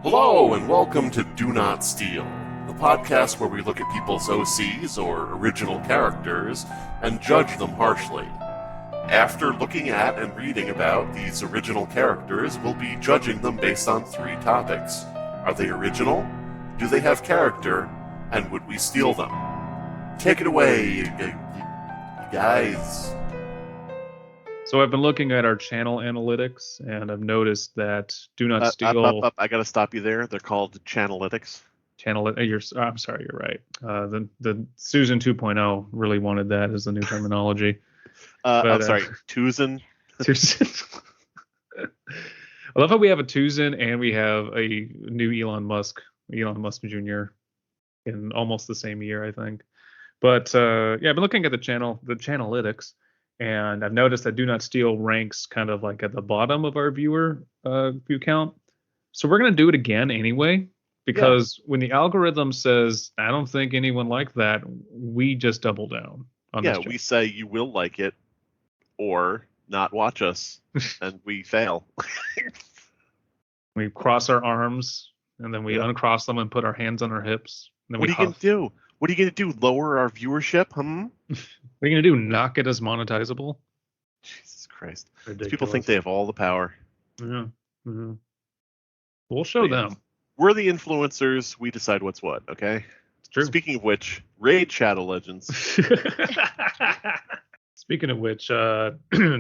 Hello, and welcome to Do Not Steal, the podcast where we look at people's OCs, or original characters, and judge them harshly. After looking at and reading about these original characters, we'll be judging them based on 3 topics. Are they original? Do they have character? And would we steal them? Take it away, you guys. So I've been looking at our channel analytics, and I've noticed that Do Not Steal... I gotta stop you there. They're called Channelytics. I'm sorry, you're right. The Susan 2.0 really wanted that as the new terminology. I'm sorry, Tucson? Tucson. I love how we have a Tucson and we have a new Elon Musk Jr. in almost the same year, I think. But I've been looking at the Channelytics. And I've noticed that Do Not Steal ranks kind of like at the bottom of our view count. So we're going to do it again anyway, because when the algorithm says, I don't think anyone liked that, we just double down on this. Yeah, we say you will like it or not watch us, and we fail. We cross our arms, and then we uncross them and put our hands on our hips. And then what are you going to do? What are you going to do? Lower our viewership? What are you going to do? Not get us monetizable? Jesus Christ. Ridiculous. People think they have all the power. Yeah. Mm-hmm. We'll show them. We're the influencers. We decide what's what, okay? It's true. Speaking of which, Raid Shadow Legends. Speaking of which,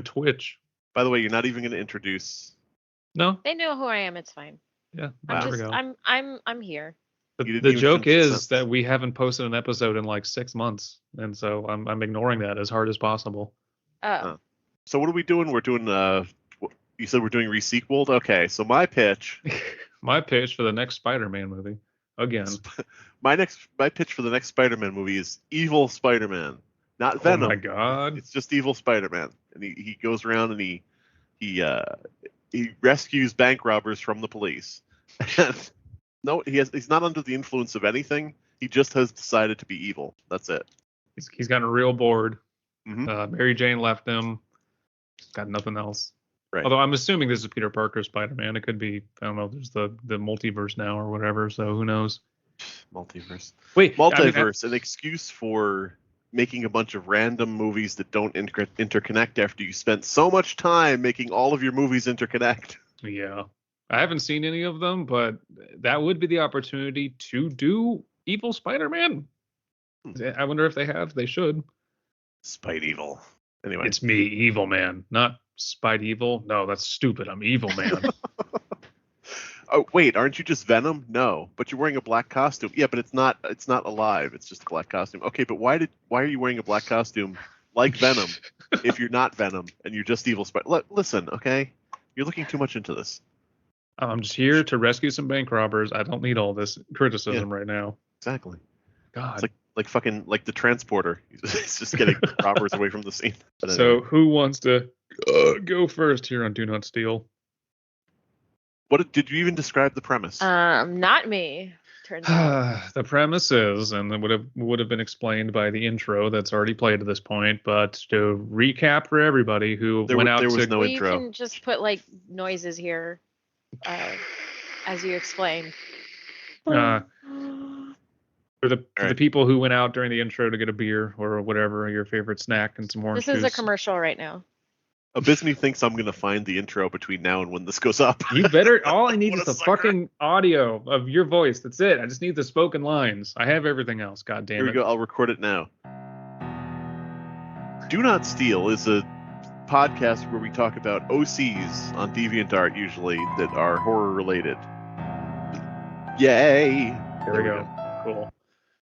Twitch. By the way, you're not even going to introduce... No? They know who I am. It's fine. Yeah. I'm there we go. I'm here. The joke is that we haven't posted an episode in like 6 months, and so I'm ignoring that as hard as possible. Oh. So what are we doing? We're doing you said we're doing resequeled? Okay, so my pitch for the next Spider-Man movie again. My pitch for the next Spider-Man movie is Evil Spider-Man, not Venom. Oh my God! It's just Evil Spider-Man, and he goes around and he rescues bank robbers from the police. No, he's not under the influence of anything. He just has decided to be evil. That's it. He's gotten real bored. Mm-hmm. Mary Jane left him. Got nothing else. Right. Although I'm assuming this is Peter Parker Spider-Man. It could be, I don't know, there's the multiverse now or whatever, so who knows? Multiverse. Wait, multiverse, an excuse for making a bunch of random movies that don't interconnect after you spent so much time making all of your movies interconnect. Yeah. I haven't seen any of them, but that would be the opportunity to do Evil Spider-Man. I wonder if they have. They should. Spite Evil. Anyway. It's me, Evil Man, not Spite Evil. No, that's stupid. I'm Evil Man. Oh, wait, aren't you just Venom? No, but you're wearing a black costume. Yeah, but it's not alive. It's just a black costume. Okay, but why are you wearing a black costume like Venom if you're not Venom and you're just Evil Spider? Listen, okay? You're looking too much into this. I'm just here to rescue some bank robbers. I don't need all this criticism right now. Exactly. God. It's like the transporter. It's just getting robbers away from the scene. But so who wants to go first here on Do Not Steal? What did you even describe the premise? Not me. Turns out. The premise is, and it would have been explained by the intro that's already played at this point, but to recap for everybody who went out there was to... no intro. You can just put like noises here. As you explain. For the people who went out during the intro to get a beer or whatever, your favorite snack and some orange juice. This is a commercial right now. Abysme thinks I'm going to find the intro between now and when this goes up. You better. All I need is the fucking audio of your voice. That's it. I just need the spoken lines. I have everything else. God damn it. Here we go. I'll record it now. Do Not Steal is a podcast where we talk about OCs on DeviantArt usually that are horror related. Yay! There we go. Cool.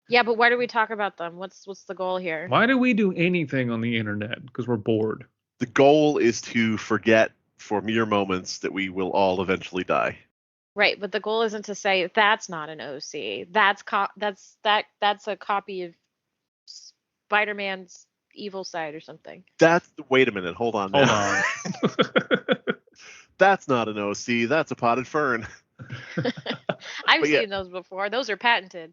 Yeah, but why do we talk about them? What's the goal here? Why do we do anything on the internet? Because we're bored. The goal is to forget for mere moments that we will all eventually die. Right, but the goal isn't to say that's not an OC. That's a copy of Spider-Man's evil side or something. Wait a minute, hold on. That's not an OC, that's a potted fern. I've seen those before. Those are patented.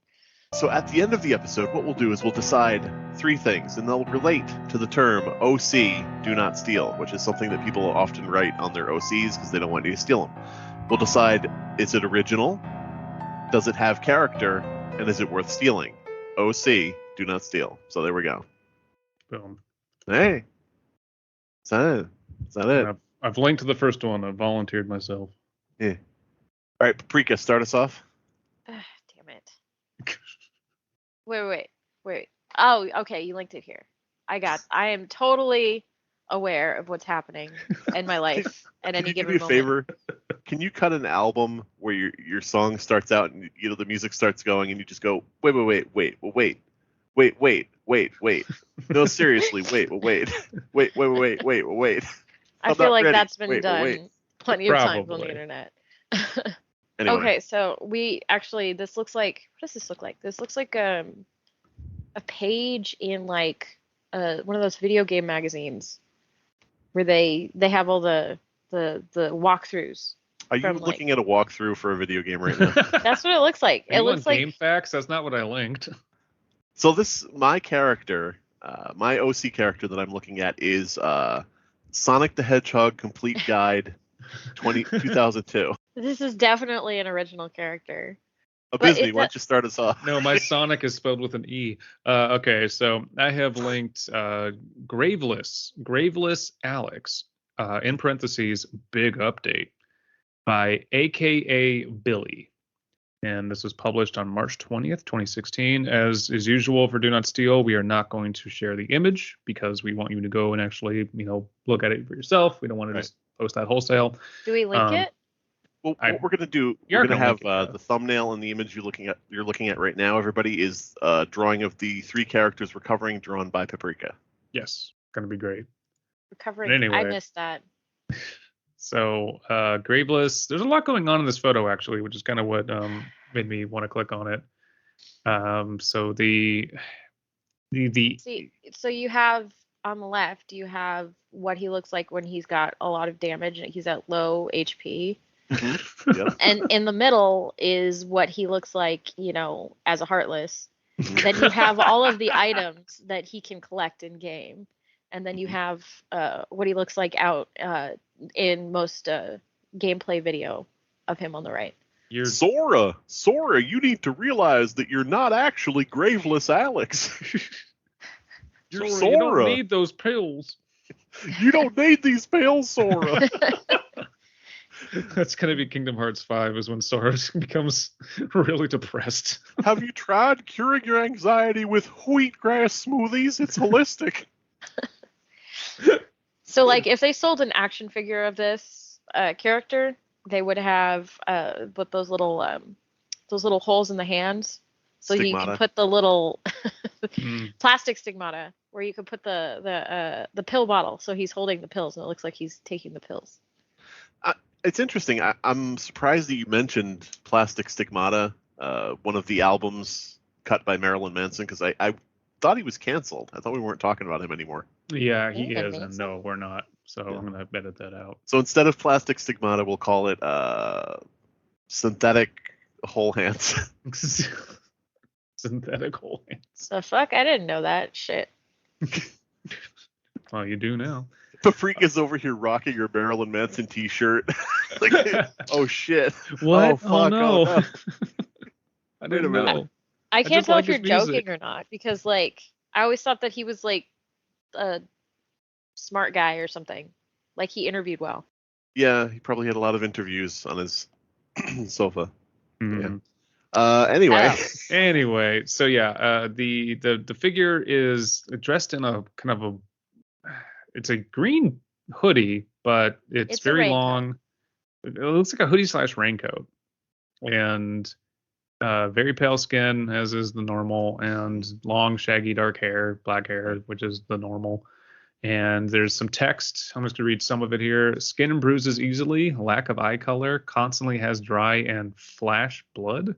So at the end of the episode, what we'll do is we'll decide 3 things, and they'll relate to the term OC, do not steal, which is something that people often write on their OCs because they don't want you to steal them. We'll decide, is it original? does it have character, and is it worth stealing? OC, do not steal. So there we go. Boom. Hey. Is that it? I've linked to the first one. I've volunteered myself. Yeah. All right, Paprika, start us off. Damn it. Wait. Oh, okay. You linked it here. I am totally aware of what's happening in my life at any given moment. Do me a favor? Can you cut an album where your song starts out and the music starts going and you just go wait. No, seriously, wait. I feel like that's been done plenty of times on the Probably. internet. Anyway. Okay, so this looks like, what does this look like? This looks like a page in like one of those video game magazines where they have all the walkthroughs. Are you looking at a walkthrough for a video game right now? That's what it looks like. Are It you looks on like Game Facts. That's not what I linked. So my character, my OC character that I'm looking at is Sonic the Hedgehog Complete Guide 2002. this is definitely an original character. Abysme, why don't you start us off? No, my Sonic is spelled with an E. Okay, so I have linked Graveless Alex, in parentheses, big update, by AKA Billy. And this was published on March 20th, 2016. As is usual for Do Not Steal, we are not going to share the image because we want you to go and actually, look at it for yourself. We don't want to just post that wholesale. Do we link it? Well, what we're going to do, we're going to have link it, the thumbnail and the image you're looking at right now. Everybody is a drawing of the 3 characters we're covering, drawn by Paprika. Yes, going to be great. Recovering. Anyway. I missed that. So Graveless, there's a lot going on in this photo actually, which is kind of what made me want to click on it. So the See, so you have on the left, you have what he looks like when he's got a lot of damage and he's at low HP. Yep. And in the middle is what he looks like, as a Heartless. Then you have all of the items that he can collect in game. And then you have what he looks like out in most gameplay video of him on the right. Sora, you need to realize that you're not actually Graveless Alex. You're Sora. You don't need those pills. You don't need these pills, Sora. That's going to be Kingdom Hearts 5 is when Sora becomes really depressed. Have you tried curing your anxiety with wheatgrass smoothies? It's holistic. So, like, if they sold an action figure of this character, they would have with those little holes in the hands, so you can put the little plastic stigmata, where you could put the pill bottle, so he's holding the pills, and it looks like he's taking the pills. It's interesting. I'm surprised that you mentioned Plastic Stigmata, one of the albums cut by Marilyn Manson, because I thought he was canceled. I thought we weren't talking about him anymore. Yeah, he is, and no, we're not. So yeah. I'm going to edit that out. So instead of Plastic Stigmata, we'll call it Synthetic Whole Hands. Synthetic Whole Hands. The fuck? I didn't know that shit. Well, you do now. Paprika's over here rocking her Marilyn Manson t-shirt. Like, oh shit. What? Oh fuck. Oh no. Oh, no. I didn't know. I can't tell like if you're his music. joking or not, because like I always thought that he was like a smart guy or something. Like he interviewed well. Yeah, he probably had a lot of interviews on his sofa. Mm-hmm. Yeah. Anyway. Anyway, so yeah, the figure is dressed in a kind of it's a green hoodie, but it's very long. It looks like a hoodie / raincoat, and very pale skin, as is the normal, and long, shaggy, dark hair, black hair, which is the normal. And there's some text. I'm just going to read some of it here. Skin bruises easily, lack of eye color, constantly has dry and flash blood.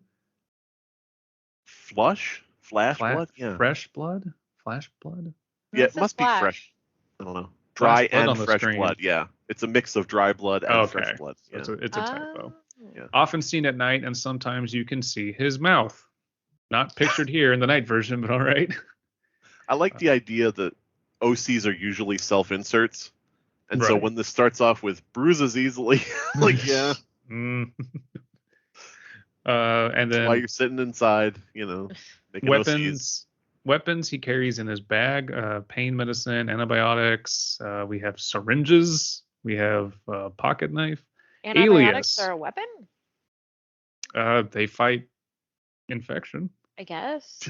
Flash blood? Yeah. Fresh blood? Flash blood? Yeah, it must be fresh. I don't know. Dry and fresh blood, yeah. It's a mix of dry blood and fresh blood. Yeah. So it's a typo. Yeah. Often seen at night, and sometimes you can see his mouth. Not pictured here in the night version, but all right. I like the idea that OCs are usually self-inserts. And so when this starts off with bruises easily, like, yeah. And then while you're sitting inside, making OCs. weapons he carries in his bag: pain medicine, antibiotics. We have syringes. We have pocket knife. Antibiotics Alias. are a weapon? They fight infection. I guess.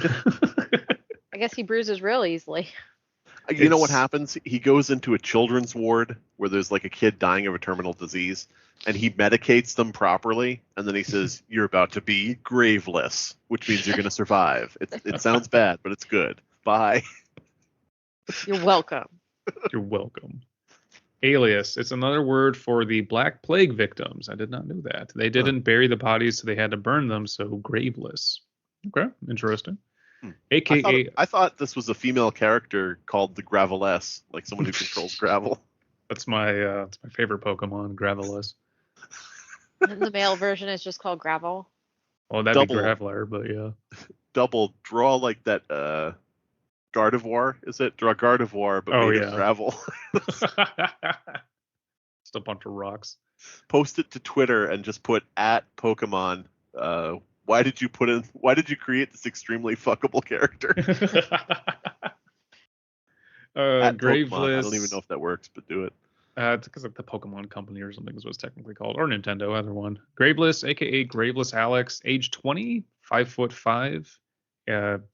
I guess he bruises real easily. You know what happens? He goes into a children's ward where there's like a kid dying of a terminal disease, and he medicates them properly, and then he says, "You're about to be graveless," which means you're going to survive. It sounds bad, but it's good. Bye. You're welcome. You're welcome. Alias. It's another word for the Black Plague victims. I did not know that. They didn't bury the bodies, so they had to burn them, so graveless. Okay, interesting. AKA, I thought this was a female character called the Graveless, like someone who controls gravel. That's my favorite Pokemon, Graveless. And the male version is just called Gravel. Oh, that'd be Graveler, but yeah. Double draw like that Gardevoir, is it? Draw Gardevoir, but made of gravel. Just a bunch of rocks. Post it to Twitter and just put @Pokemon. Why did you create this extremely fuckable character? Graveless. I don't even know if that works, but do it. It's because like the Pokemon Company or something is what it's technically called, or Nintendo, either one. Graveless, aka Graveless Alex, age 20, 5'5".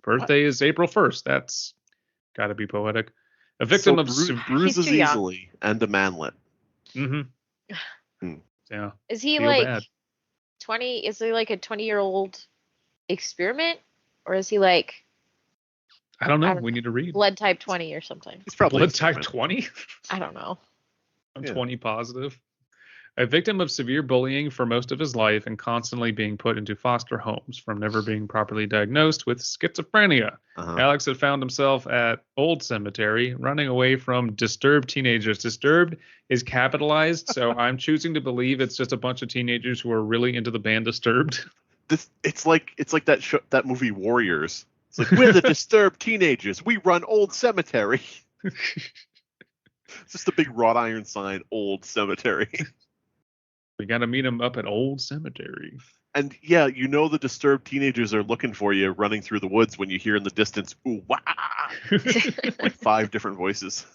Birthday is April 1st. That's got to be poetic. A victim of bruises easily and a manlet. Mm-hmm. Yeah. Is he Feel like bad. 20? Is he like a 20-year-old experiment, or is he like? I don't know. We need to read. Blood type 20 or something. He's probably blood type 20. I don't know. I'm 20 positive. A victim of severe bullying for most of his life and constantly being put into foster homes from never being properly diagnosed with schizophrenia. Alex had found himself at Old Cemetery running away from disturbed teenagers. Disturbed is capitalized, so I'm choosing to believe it's just a bunch of teenagers who are really into the band Disturbed. It's like that movie Warriors. It's like, we're the disturbed teenagers. We run Old Cemetery. It's just a big wrought iron sign, Old Cemetery. We got to meet him up at Old Cemetery. And yeah, the disturbed teenagers are looking for you running through the woods when you hear in the distance, ooh, wah! Like 5 different voices.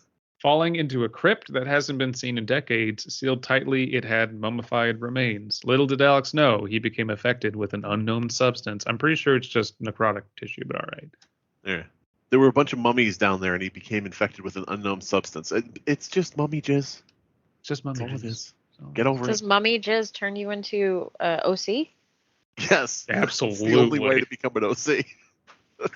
Falling into a crypt that hasn't been seen in decades, sealed tightly, it had mummified remains. Little did Alex know he became affected with an unknown substance. I'm pretty sure it's just necrotic tissue, but all right. Yeah. There were a bunch of mummies down there, and he became infected with an unknown substance. It's just mummy jizz. It's just mummy jizz. Get over it. Does mummy jizz turn you into OC? Yes. Absolutely. It's the only way to become an OC.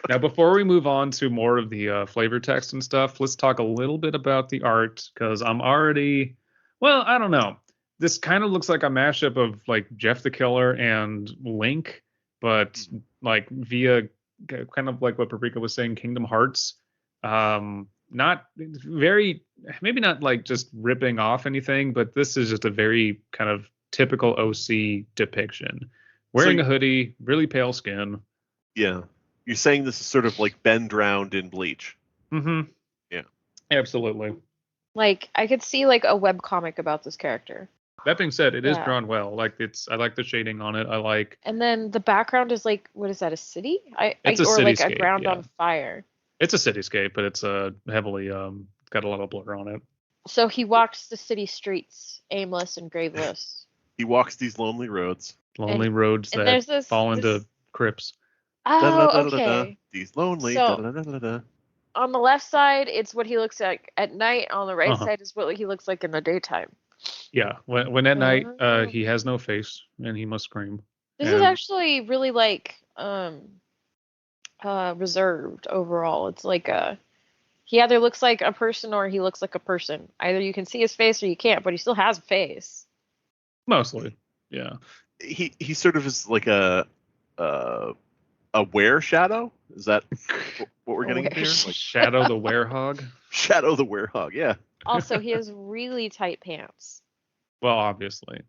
Now, before we move on to more of the flavor text and stuff, let's talk a little bit about the art, because I'm already, I don't know. This kind of looks like a mashup of like Jeff the Killer and Link, but like via kind of like what Paprika was saying, Kingdom Hearts. Not very, maybe not like just ripping off anything, but this is just a very kind of typical OC depiction. Wearing a hoodie, really pale skin. Yeah. You're saying this is sort of like Ben drowned in Bleach. Mm-hmm. Yeah. Absolutely. Like, I could see like a web comic about this character. That being said, it is drawn well. Like I like the shading on it. And then the background is like, what is that? A city? It's a or like a cityscape, ground on fire. It's a cityscape, but it's heavily got a lot of blur on it. So he walks the city streets, aimless and graveless. He walks these lonely roads. Roads that fall into crypts. Oh, okay. These lonely. So, on the left side, it's what he looks like at night. On the right side is what he looks like in the daytime. Yeah, when at night, he has no face and he must scream. This is actually really like reserved overall. It's like he either looks like a person or he looks like a person. Either you can see his face or you can't, but he still has a face. Mostly, yeah. He sort of is like a were shadow. Is that what we're getting here? Like Shadow the werehog. Shadow the werehog. Yeah. Also, he has really tight pants. Well, obviously.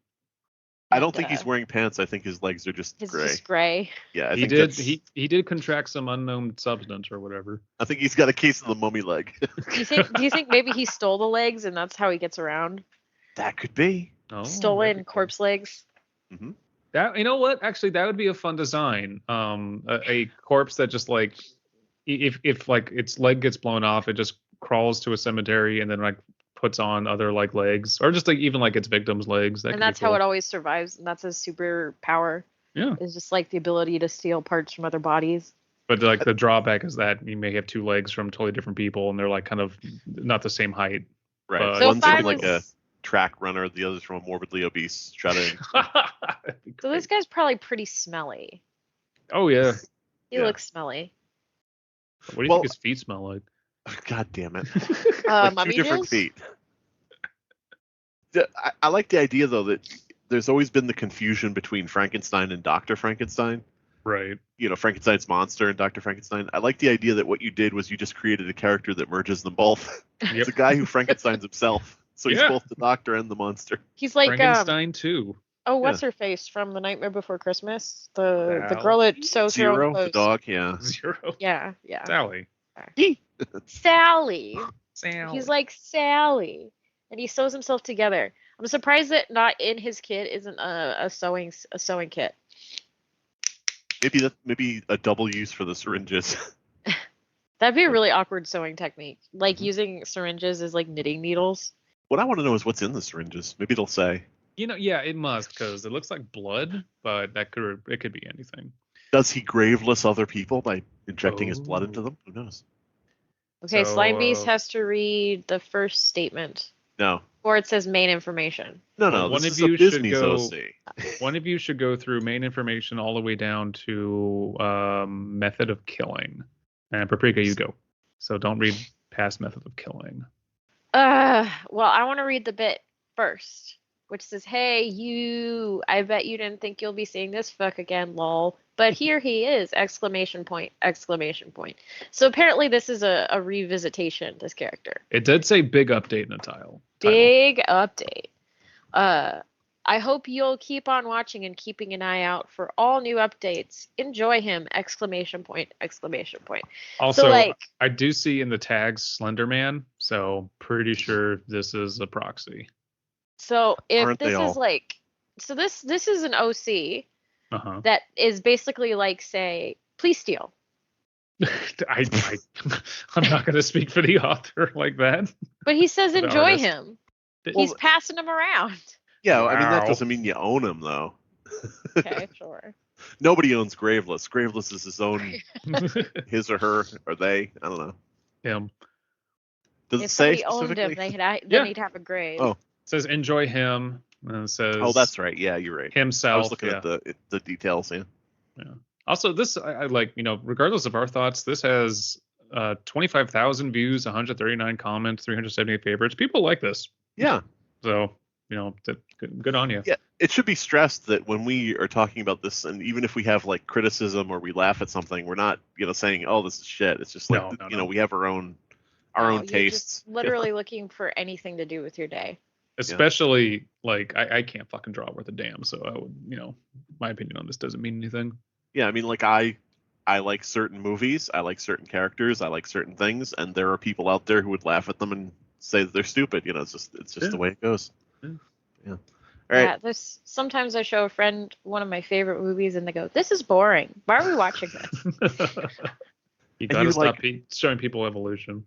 I don't think he's wearing pants. I think his legs are just gray. Just gray. Yeah, he did contract some unknown substance or whatever. I think he's got a case of the mummy leg. Do you think maybe he stole the legs and that's how he gets around? That could be. Stolen corpse legs. Mm-hmm. That, you know what? Actually, that would be a fun design. A corpse that just like, if like its leg gets blown off, it just crawls to a cemetery and then like puts on other like legs, or just like even like its victim's legs. That And could that's be cool. how it always survives, and that's his superpower. Yeah. Is just like the ability to steal parts from other bodies. But like the drawback is that you may have two legs from totally different people, and they're like kind of not the same height. Right. But- So One's if I from like a was- track runner, the other's from a morbidly obese shredding. That'd be So this great. guy's probably pretty smelly. Oh yeah. He Yeah. looks smelly. What do you Well- think his feet smell like? God damn it. Mummy Like 2 different jizz? feet. I like the idea though that there's always been the confusion between Frankenstein and Dr. Frankenstein. Right. You know, Frankenstein's monster and Dr. Frankenstein. I like the idea that what you did was you just created a character that merges them both. Yep. It's a guy who Frankenstein's himself. So he's Yeah. both the doctor and the monster. He's like Frankenstein too. oh, what's her face from The Nightmare Before Christmas? The Val. girl that sews her own Zero, the clothes. dog, yeah. Zero. Yeah, yeah. Sally. Sally. Sally. He's like Sally, and he sews himself together. I'm surprised that not in his kit isn't a sewing kit. Maybe a double use for the syringes. That'd be a really awkward sewing technique. Like using syringes as like knitting needles. What I want to know is what's in the syringes. Maybe it'll say. You know, yeah, it must, because it looks like blood, but it could be anything. Does he graveless other people by injecting his blood Oh. into them? Who knows? Okay, So, Slime Beast has to read the first statement, No. or it says main information. No, Well, no. one This of is a you should Disney's go- OC. One of you should go through main information all the way down to method of killing. And Paprika, you go. So don't read past method of killing. Well, I want to read the bit first, which says, "Hey, you! I bet you didn't think you'll be seeing this fuck again, lol. But here he is! Exclamation point! Exclamation point!" So apparently, this is a revisitation. This character. It did say big update in the title. Big update. I hope you'll keep on watching and keeping an eye out for all new updates. Enjoy him! Exclamation point! Exclamation point! Also, So like, I do see in the tags Slender Man, so pretty sure this is a proxy. so if Aren't they this all? is like, so this is an OC Uh-huh. that is basically like, say, please steal. I'm not going to speak for the author like that. But he says The enjoy artist. him. Well, He's passing him around. Yeah, I mean, that Wow. doesn't mean you own him, though. Okay, sure. Nobody owns Graveless. Graveless is his own, his or her, or they. I don't know. Him. Does If it say somebody owned him, specifically? then Yeah. he'd have a grave. Oh. It says enjoy him. And it says Oh, that's right. Yeah, you're right. himself. I was looking yeah. at the details. Yeah. Also, this I like, regardless of our thoughts, this has 25,000 views, 139 comments, 378 favorites. People like this. Yeah. So, good on you. Yeah. It should be stressed that when we are talking about this, and even if we have like criticism or we laugh at something, we're not, saying, "Oh, this is shit." It's just like, No. we have our own No, own you're just tastes. literally looking for anything to do with your day. Especially like I can't fucking draw worth a damn. So I would, my opinion on this doesn't mean anything. Yeah, I mean, like I like certain movies, I like certain characters, I like certain things, and there are people out there who would laugh at them and say that they're stupid. It's just Yeah. the way it goes. Yeah. Yeah. All right. Yeah, sometimes I show a friend one of my favorite movies and they go, "This is boring. Why are we watching this?" You And gotta you're stop like- showing people evolution.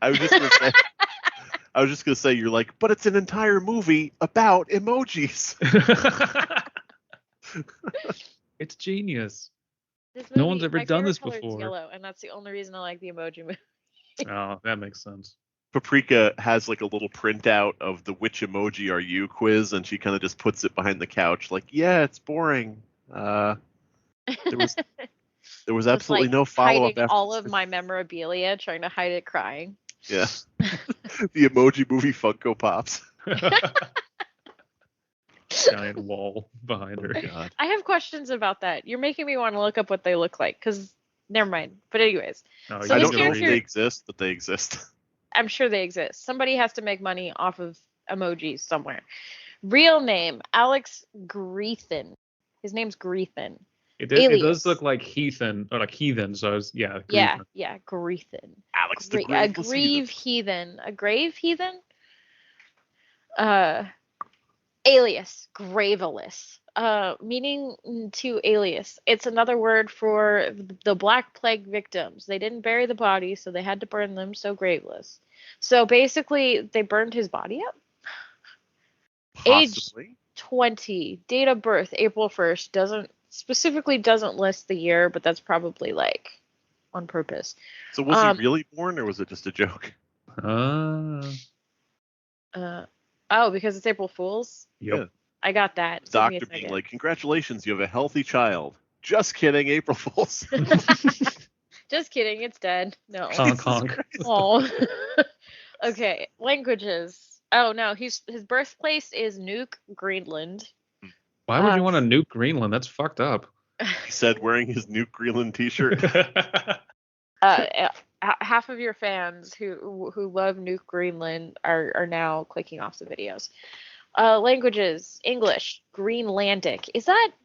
I was just gonna say you're like, but it's an entire movie about emojis. It's genius. This No one's movie- ever my done favorite this color is before. Yellow, and that's the only reason I like the emoji movie. Oh, that makes sense. Paprika has like a little printout of the "Which emoji are you?" quiz, and she kind of just puts it behind the couch, like, "Yeah, it's boring." There was absolutely like no follow up hiding after all of my memorabilia, trying to hide it crying. Yeah. The Emoji Movie Funko Pops. Giant wall behind her. Oh, God. I have questions about that. You're making me want to look up what they look like, because never mind. But anyways, No, So I this don't know if character- they exist, but they exist. I'm sure they exist. Somebody has to make money off of emojis somewhere. Real name, Alex Greethan. His name's Greethan. It Alias. does look like Heathen, or like Heathen, so it's, yeah. Yeah, Greethan. yeah, Greethan. Alex the A Graveless grieve heathen. A grave heathen? Alias, Graveless. Meaning to alias. It's another word for the Black Plague victims. They didn't bury the bodies, so they had to burn them, so graveless. So basically, they burned his body up. Possibly. Age 20, date of birth April 1st. Doesn't list the year, but that's probably like on purpose. So was he really born, or was it just a joke? Because it's April Fool's. Yep. Yeah. I got that. Doctor being like, "Congratulations, you have a healthy child." Just kidding, April Fools. Just kidding, it's dead. No. Honk honk. Oh. Okay, languages. Oh no, his birthplace is Nuuk, Greenland. Why would you want to nuke Greenland? That's fucked up. He said, wearing his Nuke Greenland T-shirt. Half of your fans who love Nuke Greenland are now clicking off the videos. Languages: English, Greenlandic. Is that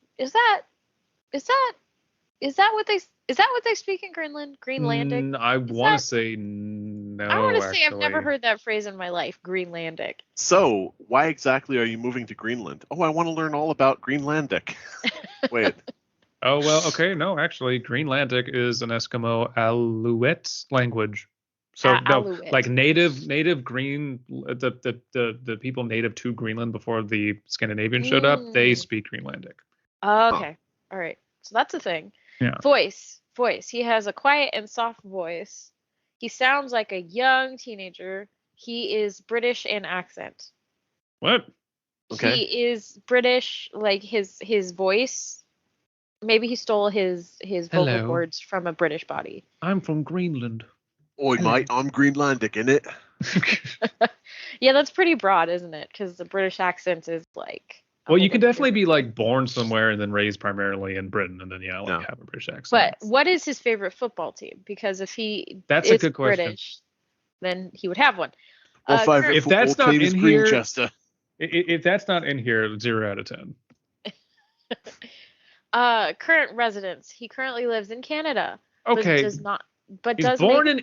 what they speak in Greenland? Greenlandic? I want to say no. I want to say I've actually. never heard that phrase in my life. Greenlandic. So, why exactly are you moving to Greenland? Oh, I want to learn all about Greenlandic. Wait. Oh well, okay, no, actually, Greenlandic is an Eskimo Aleut language. So no, Aleut. like native Green, the people native to Greenland before the Scandinavians showed up, they speak Greenlandic. Okay, all right. So that's a thing. Yeah. Voice. He has a quiet and soft voice. He sounds like a young teenager. He is British in accent. What? Okay. He is British, like his voice. Maybe he stole his vocal Hello. cords from a British body. I'm from Greenland. Oi, mate, I'm Greenlandic, innit? Yeah, that's pretty broad, isn't it? Because the British accent is like. Well, you could definitely be like born somewhere and then raised primarily in Britain, and then have a British accent. But what is his favorite football team? Because if he That's is a good question. British, then he would have one. If that's not in here, Greenchester. If that's not in here, 0 out of 10. Current residence. He currently lives in Canada. Okay. He's born in.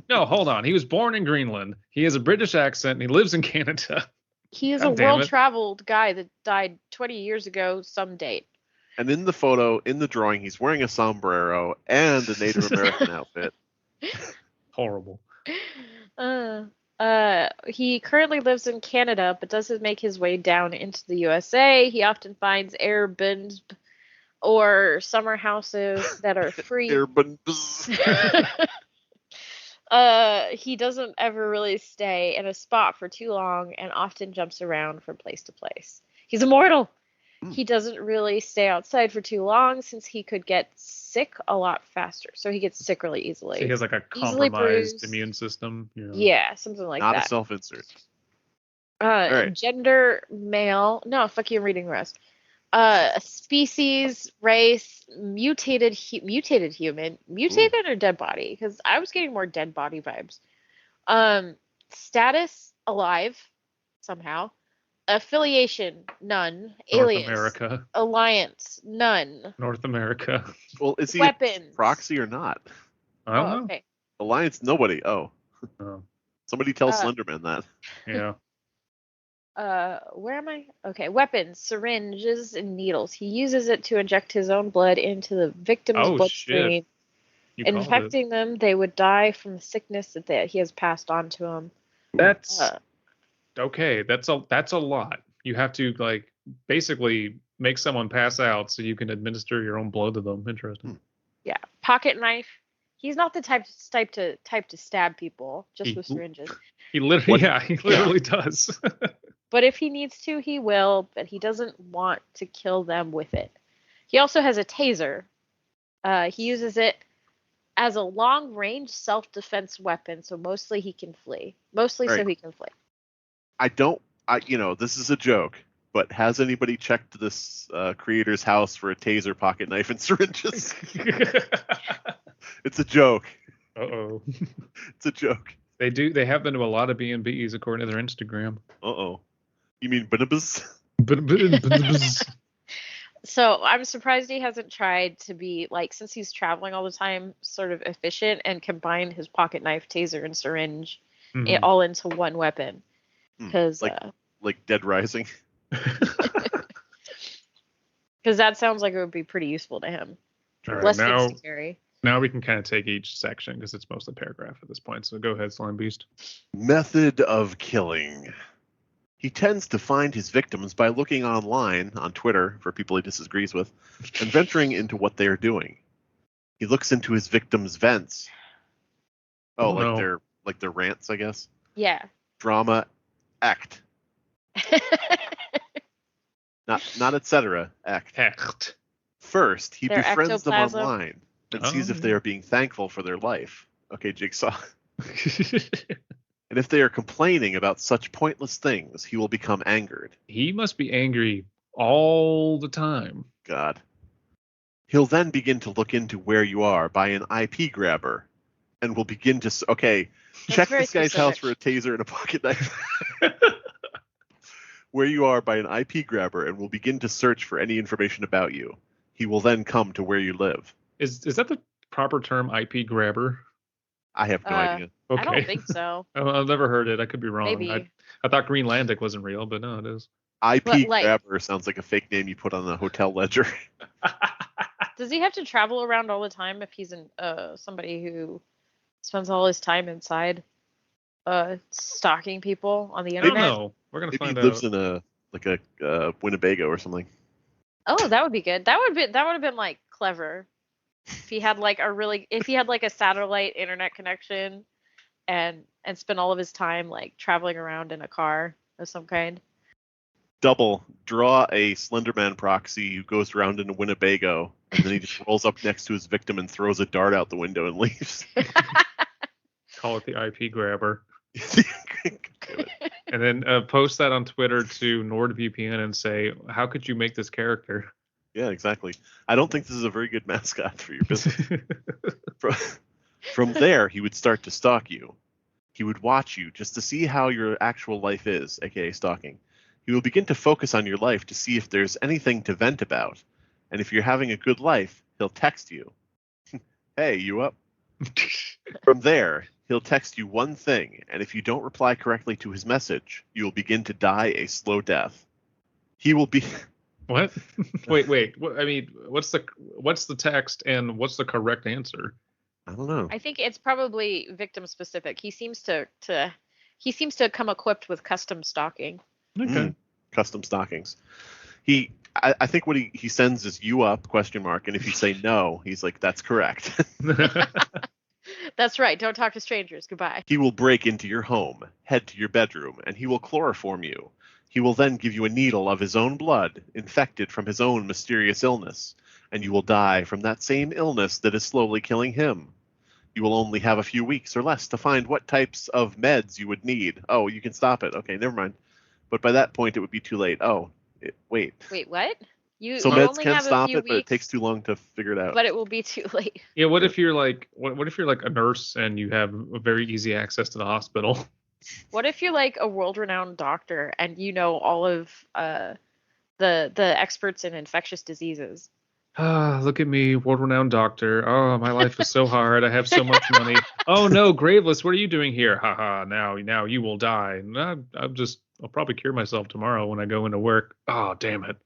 No, hold on. He was born in Greenland. He has a British accent, and he lives in Canada. He is a world-traveled guy that died 20 years ago, some date. And in the photo, in the drawing, he's wearing a sombrero and a Native American outfit. Horrible. He currently lives in Canada, but doesn't make his way down into the USA. He often finds Airbnb or summer houses that are free. He doesn't ever really stay in a spot for too long and often jumps around from place to place. He's immortal. He doesn't really stay outside for too long since he could get sick a lot faster. So he gets sick really easily. So he has like a compromised immune system. Yeah, something like that. Not a self-insert. Right. Gender, male. No, fuck you, I'm reading the rest. Species, race, mutated human. Mutated or dead body? Because I was getting more dead body vibes. Status, alive, somehow. Affiliation, none. Alias, North America. Alliance, none. North America. Well, is he Weapons. a proxy or not? I don't know. Okay. Alliance, nobody. Oh. Somebody tell Slenderman that. Yeah. Where am I? Okay, weapons, syringes, and needles. He uses it to inject his own blood into the victim's bloodstream. Infecting them, they would die from the sickness that he has passed on to them. That's okay. That's a lot. You have to like basically make someone pass out so you can administer your own blood to them. Interesting. Yeah, pocket knife. He's not the type to stab people just with syringes. He literally does. But if he needs to, he will, but he doesn't want to kill them with it. He also has a taser. He uses it as a long-range self-defense weapon, so mostly he can flee. So he can flee. This is a joke, but has anybody checked this creator's house for a taser, pocket knife, and syringes? It's a joke. Uh-oh. It's a joke. They do. They have been to a lot of B&Bs according to their Instagram. Uh-oh. You mean Binibus? So I'm surprised he hasn't tried to be, like, since he's traveling all the time, sort of efficient and combine his pocket knife, taser, and syringe all into one weapon. Because like Dead Rising? Because that sounds like it would be pretty useful to him. All right, Less things to carry. Now we can kind of take each section because it's mostly paragraph at this point. So go ahead, Slime Beast. Method of killing. He tends to find his victims by looking online, on Twitter, for people he disagrees with, and venturing into what they are doing. He looks into his victims' vents. Oh, like their rants, I guess? Yeah. Drama act. Not etc. Act. Hecht. First, he Their befriends them ectoplasm. online and sees if they are being thankful for their life. Okay, Jigsaw. And if they are complaining about such pointless things, he will become angered. He must be angry all the time. God. He'll then begin to look into where you are by an IP grabber and will begin to... Okay, check this guy's house for a taser and a pocket knife. Where you are by an IP grabber and will begin to search for any information about you. He will then come to where you live. Is that the proper term, IP grabber? I have no idea. Okay. I don't think so. I've never heard it. I could be wrong. Maybe. I thought Greenlandic wasn't real, but no, it is. IP grabber sounds like a fake name you put on the hotel ledger. Does he have to travel around all the time if he's somebody who spends all his time inside stalking people on the internet? I don't know. We're gonna find out. Maybe he lives in a Winnebago or something. Oh, that would be good. That would have been like clever. If he had like a satellite internet connection and spent all of his time like traveling around in a car of some kind. Double, draw a Slenderman proxy who goes around in a Winnebago, and then he just rolls up next to his victim and throws a dart out the window and leaves. Call it the IP grabber. And then post that on Twitter to NordVPN and say, how could you make this character? Yeah, exactly. I don't think this is a very good mascot for your business. From there, he would start to stalk you. He would watch you just to see how your actual life is, aka stalking. He will begin to focus on your life to see if there's anything to vent about. And if you're having a good life, he'll text you. Hey, you up? From there, he'll text you one thing, and if you don't reply correctly to his message, you will begin to die a slow death. He will be... What? Wait. I mean, what's the text and what's the correct answer? I don't know. I think it's probably victim specific. He seems to come equipped with custom stalking. Okay. Custom stockings. I think what he sends is "you up?" ? And if you say no, he's like, "That's correct." That's right. Don't talk to strangers. Goodbye. He will break into your home, head to your bedroom, and he will chloroform you. He will then give you a needle of his own blood, infected from his own mysterious illness, and you will die from that same illness that is slowly killing him. You will only have a few weeks or less to find what types of meds you would need. Oh, you can stop it. Okay, never mind. But by that point, it would be too late. Oh, wait. Wait, what? So meds can stop it, but it takes too long to figure it out. But it will be too late. Yeah, what if you're like a nurse and you have a very easy access to the hospital? What if you're like a world-renowned doctor and you know all of the experts in infectious diseases? Look at me, world-renowned doctor. Oh, my life is so hard. I have so much money. Oh no, Graveless, what are you doing here? Haha, now you will die. I'll probably cure myself tomorrow when I go into work. Oh, damn it.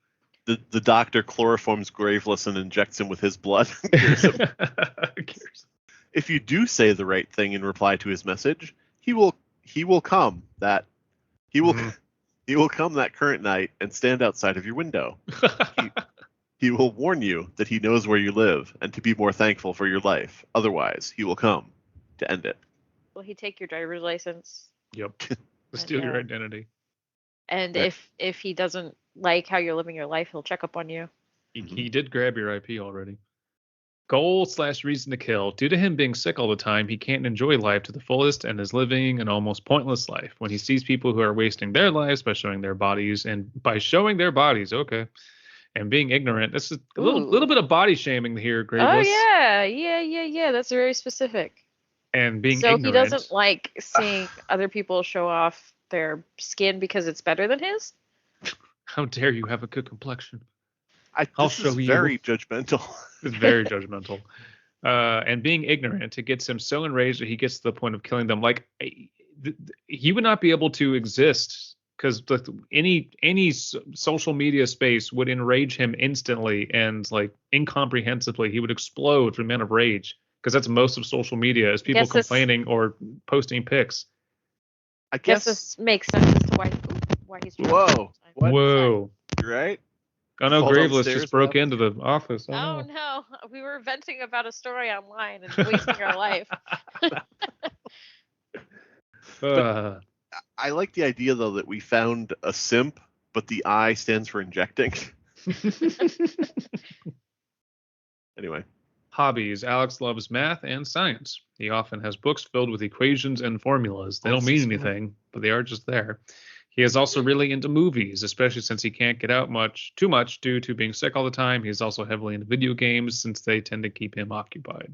The doctor chloroforms Graveless and injects him with his blood. If you do say the right thing in reply to his message, he will come that current night and stand outside of your window. He will warn you that he knows where you live and to be more thankful for your life. Otherwise, he will come to end it. Will he take your driver's license? Yep. Steal your identity. And Right. if he doesn't like how you're living your life, he'll check up on you. He did grab your IP already. Goal/reason to kill. Due to him being sick all the time, he can't enjoy life to the fullest and is living an almost pointless life. When he sees people who are wasting their lives by showing their bodies, okay, and being ignorant, this is a little bit of body shaming here, Graveless. Oh yeah. That's very specific. And being so ignorant. He doesn't like seeing other people show off their skin because it's better than his? How dare you have a good complexion? I'll show you. Very judgmental. It's very judgmental. And being ignorant, it gets him so enraged that he gets to the point of killing them. Like, he would not be able to exist because any social media space would enrage him instantly and like incomprehensibly. He would explode from the amount of rage, because that's most of social media is people complaining or posting pics. I guess this makes sense as to why he's. Whoa! What? Whoa! Right? Oh no, Fall Graveless downstairs, just broke Bob? into the office. Oh no, we were venting about a story online and wasting our life. I like the idea though that we found a simp, but the I stands for injecting. Anyway. Hobbies. Alex loves math and science. He often has books filled with equations and formulas. They don't mean anything, but they are just there. He is also really into movies, especially since he can't get out too much due to being sick all the time. He's also heavily into video games since they tend to keep him occupied.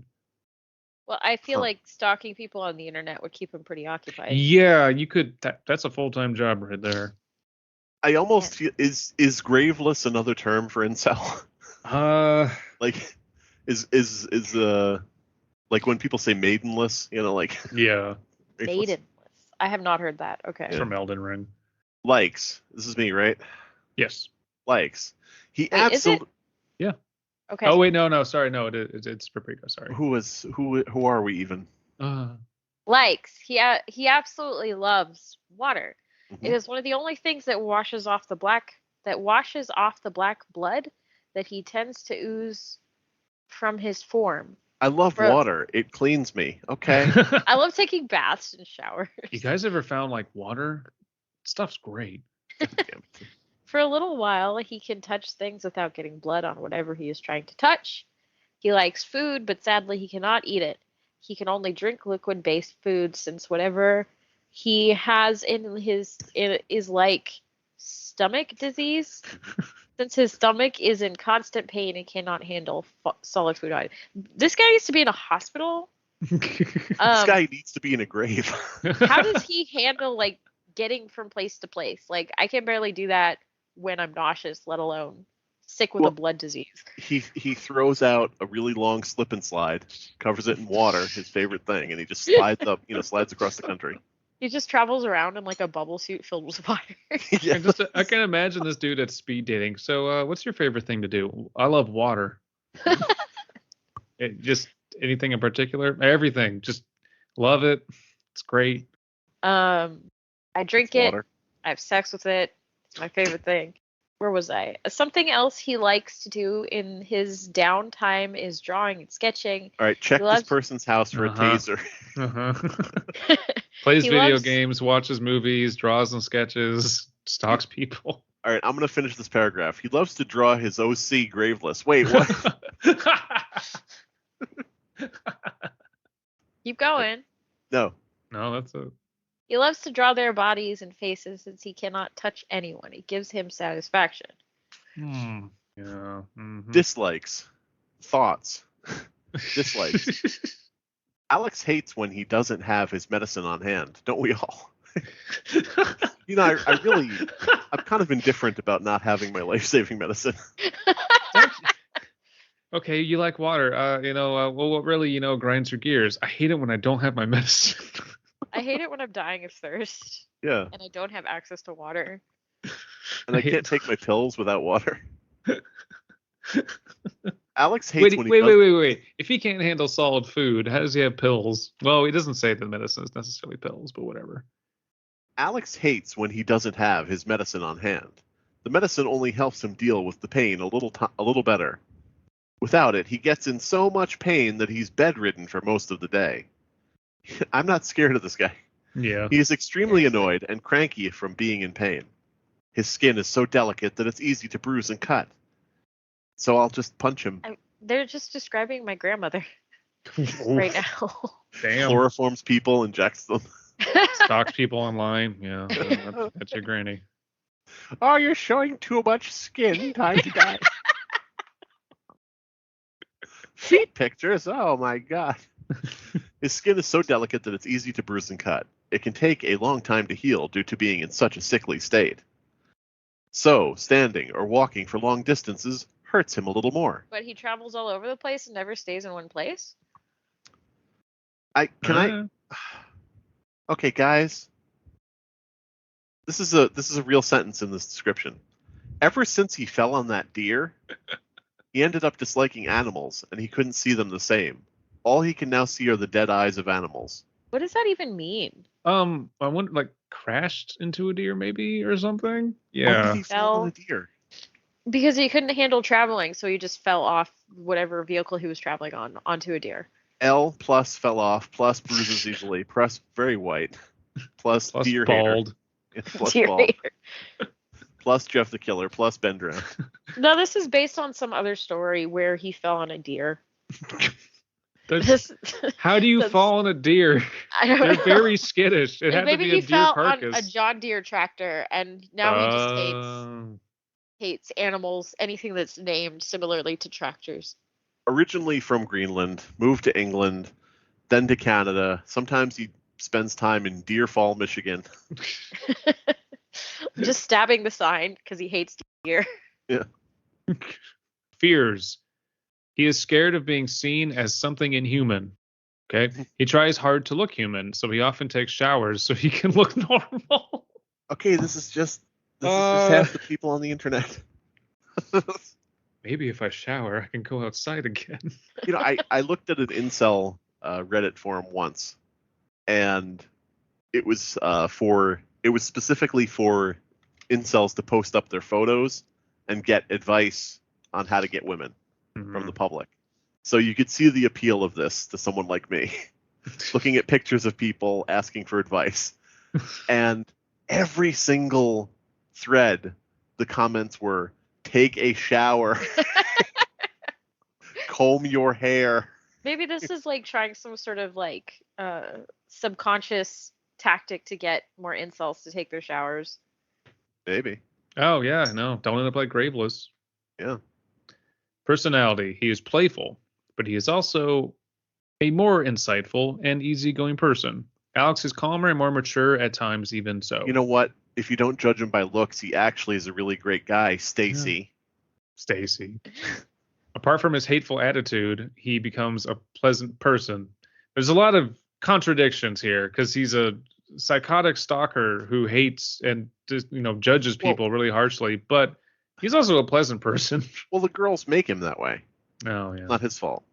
Well, I feel like stalking people on the internet would keep him pretty occupied. Yeah, you could. That's a full-time job right there. I almost feel is Graveless another term for incel? Like is like when people say maidenless, like yeah. Maidenless. I have not heard that. Okay. From Elden Ring. Likes. This is me, right? Yes. Likes. He absolutely. Yeah. Okay. Oh wait, no, sorry, no, it's Paprika. Sorry. Who are we even? Likes. He absolutely loves water. Mm-hmm. It is one of the only things that washes off the black blood that he tends to ooze from his form. I love water. It cleans me. Okay. I love taking baths and showers. You guys ever found like water? Stuff's great. For a little while, he can touch things without getting blood on whatever he is trying to touch. He likes food, but sadly he cannot eat it. He can only drink liquid-based food since whatever he has is like stomach disease. Since his stomach is in constant pain and cannot handle solid food items. This guy needs to be in a hospital. This guy needs to be in a grave. How does he handle like getting from place to place? Like I can barely do that when I'm nauseous, let alone sick with a blood disease. He throws out a really long slip and slide, covers it in water, his favorite thing, and he just slides up, slides across the country. He just travels around in like a bubble suit filled with water. Yes. I can imagine this dude at speed dating. So, what's your favorite thing to do? I love water. Just anything in particular? Everything. Just love it. It's great. I drink it. Water. I have sex with it. It's my favorite thing. Where was I? Something else he likes to do in his downtime is drawing and sketching. All right, check this person's house for a taser. Plays video games, watches movies, draws and sketches, stalks people. All right, I'm going to finish this paragraph. He loves to draw his OC Graveless. Wait, what? Keep going. No, that's a... He loves to draw their bodies and faces since he cannot touch anyone. It gives him satisfaction. Yeah. Mm-hmm. Dislikes. Thoughts. Dislikes. Alex hates when he doesn't have his medicine on hand. Don't we all? I'm kind of indifferent about not having my life-saving medicine. Okay, you like water. What really, grinds your gears? I hate it when I don't have my medicine. I hate it when I'm dying of thirst. Yeah. And I don't have access to water. And I can't take my pills without water. Alex hates when he Wait. If he can't handle solid food, how does he have pills? Well, he doesn't say that medicine is necessarily pills, but whatever. Alex hates when he doesn't have his medicine on hand. The medicine only helps him deal with the pain a little better. Without it, he gets in so much pain that he's bedridden for most of the day. I'm not scared of this guy. Yeah. He is extremely annoyed and cranky from being in pain. His skin is so delicate that it's easy to bruise and cut. So I'll just punch him. They're just describing my grandmother right now. Damn. Chloroforms people, injects them. Stalks people online. Yeah, that's your granny. Oh, you're showing too much skin. Time to die. Feet pictures? Oh my god. His skin is so delicate that it's easy to bruise and cut. It can take a long time to heal due to being in such a sickly state. So, standing or walking for long distances hurts him a little more. But he travels all over the place and never stays in one place? Okay, guys. This is a real sentence in this description. Ever since he fell on that deer, he ended up disliking animals, and he couldn't see them the same. All he can now see are the dead eyes of animals. What does that even mean? I wonder, like, crashed into a deer maybe or something? Why Yeah. did he fall on a deer? Because he couldn't handle traveling, so he just fell off whatever vehicle he was traveling on onto a deer. L plus fell off, plus bruises easily, plus very white, plus deer bald. hater, plus Deer bald, hater. plus Jeff the Killer, plus Ben Drowned. No, this is based on some other story where he fell on a deer. How do you fall on a deer? I don't They're know. very skittish. It had Maybe to be he a deer fell carcass. on a John Deere tractor, and now he just hates animals, anything that's named similarly to tractors. Originally from Greenland, moved to England, then to Canada. Sometimes he spends time in Deer Fall, Michigan. Just stabbing the sign because he hates deer. Yeah. Fears. He is scared of being seen as something inhuman. Okay. He tries hard to look human, so he often takes showers so he can look normal. Okay, this is just half the people on the internet. Maybe if I shower, I can go outside again. You know, I looked at an incel Reddit forum once, and it was specifically for incels to post up their photos and get advice on how to get women from the public. So you could see the appeal of this to someone like me, looking at pictures of people asking for advice. And every single thread, the comments were, take a shower, comb your hair. Maybe this is like trying some sort of like subconscious tactic to get more incels to take their showers. Maybe. Oh, yeah, no. Don't end up like Graveless. Yeah. Personality. He is playful, but he is also a more insightful and easygoing person. Alex is calmer and more mature at times, even so. You know what? If you don't judge him by looks, he actually is a really great guy. Stacy. Stacy. Apart from his hateful attitude, he becomes a pleasant person. There's a lot of contradictions here because he's a psychotic stalker who hates and just, judges people really harshly, but he's also a pleasant person. Well, the girls make him that way. Oh, yeah. Not his fault.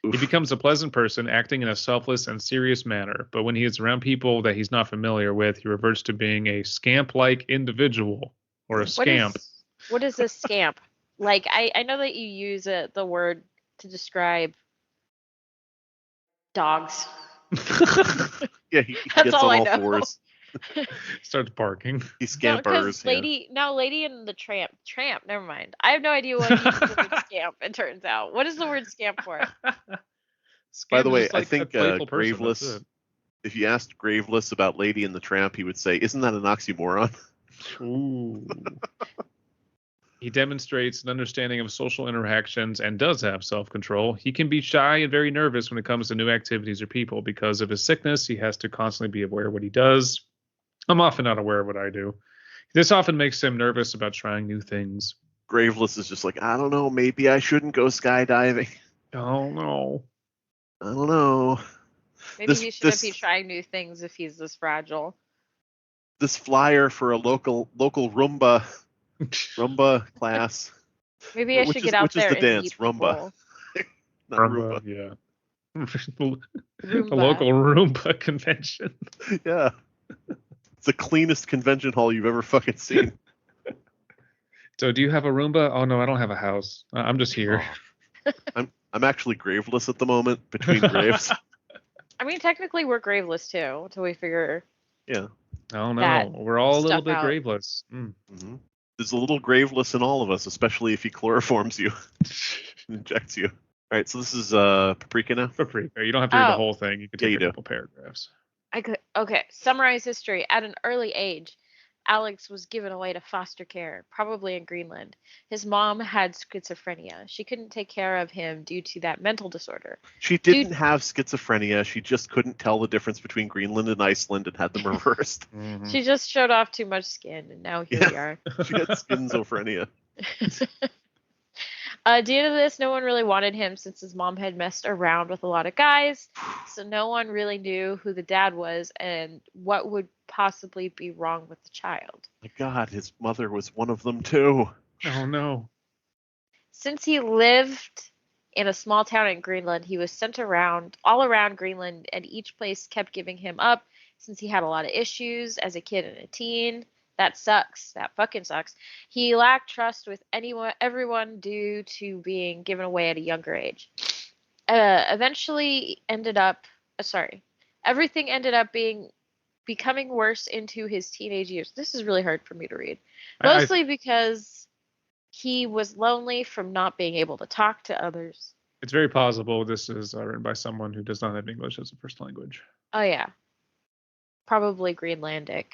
He becomes a pleasant person, acting in a selfless and serious manner. But when he is around people that he's not familiar with, he reverts to being a scamp-like individual or a scamp. What is a scamp? Like, I know that you use the word to describe dogs. Yeah, he That's gets all on I all know. fours. Starts barking. He scampers. Lady and the tramp. Never mind. I have no idea what uses the word scamp. It turns out. What is the word scamp for? By the way, Scamp is I think a playful person, Graveless. that's it. If you asked Graveless about Lady and the Tramp, he would say, "Isn't that an oxymoron?" Ooh. He demonstrates an understanding of social interactions and does have self-control. He can be shy and very nervous when it comes to new activities or people. Because of his sickness, he has to constantly be aware of what he does. I'm often not aware of what I do. This often makes him nervous about trying new things. Graveless is just like, I don't know, maybe I shouldn't go skydiving. Oh, no. I don't know. Maybe he shouldn't be trying new things if he's this fragile. This flyer for a local Roomba class. Maybe I should get out there which is the and dance, meet Roomba. people. Not Roomba. Yeah. Roomba. The local Roomba convention. Yeah. It's the cleanest convention hall you've ever fucking seen. So do you have a Roomba? Oh, no, I don't have a house. I'm just here. Oh. I'm actually graveless at the moment, between graves. I mean, technically we're graveless too, until we figure. Yeah. Oh, that no. We're all a little stuff bit out. graveless. Mm. Mm-hmm. There's a little graveless in all of us, especially if he chloroforms you. Injects you. All right, so this is Paprika now? Paprika. You don't have to read the whole thing. You can take you a do. couple paragraphs. Okay. Summarize history. At an early age, Alex was given away to foster care, probably in Greenland. His mom had schizophrenia. She couldn't take care of him due to that mental disorder. She didn't have schizophrenia. She just couldn't tell the difference between Greenland and Iceland and had them reversed. Mm-hmm. She just showed off too much skin, and now here we are. She had schizophrenia. Due to this, no one really wanted him since his mom had messed around with a lot of guys, so no one really knew who the dad was and what would possibly be wrong with the child. My God, his mother was one of them too. Oh no. Since he lived in a small town in Greenland, he was sent around all around Greenland, and each place kept giving him up since he had a lot of issues as a kid and a teen. That sucks. That fucking sucks. He lacked trust with everyone due to being given away at a younger age. Eventually ended up, everything ended up becoming worse into his teenage years. This is really hard for me to read. Mostly because he was lonely from not being able to talk to others. It's very possible this is written by someone who does not have English as a first language. Oh yeah, probably Greenlandic.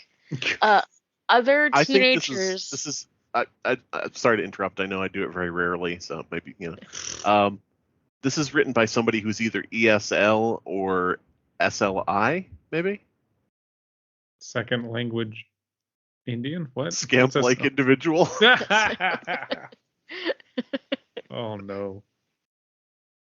Other teenagers. I think this is. I'm sorry to interrupt. I know I do it very rarely, so maybe this is written by somebody who's either ESL or SLI, maybe. Second language Indian? What? Scamp-like individual. Oh no.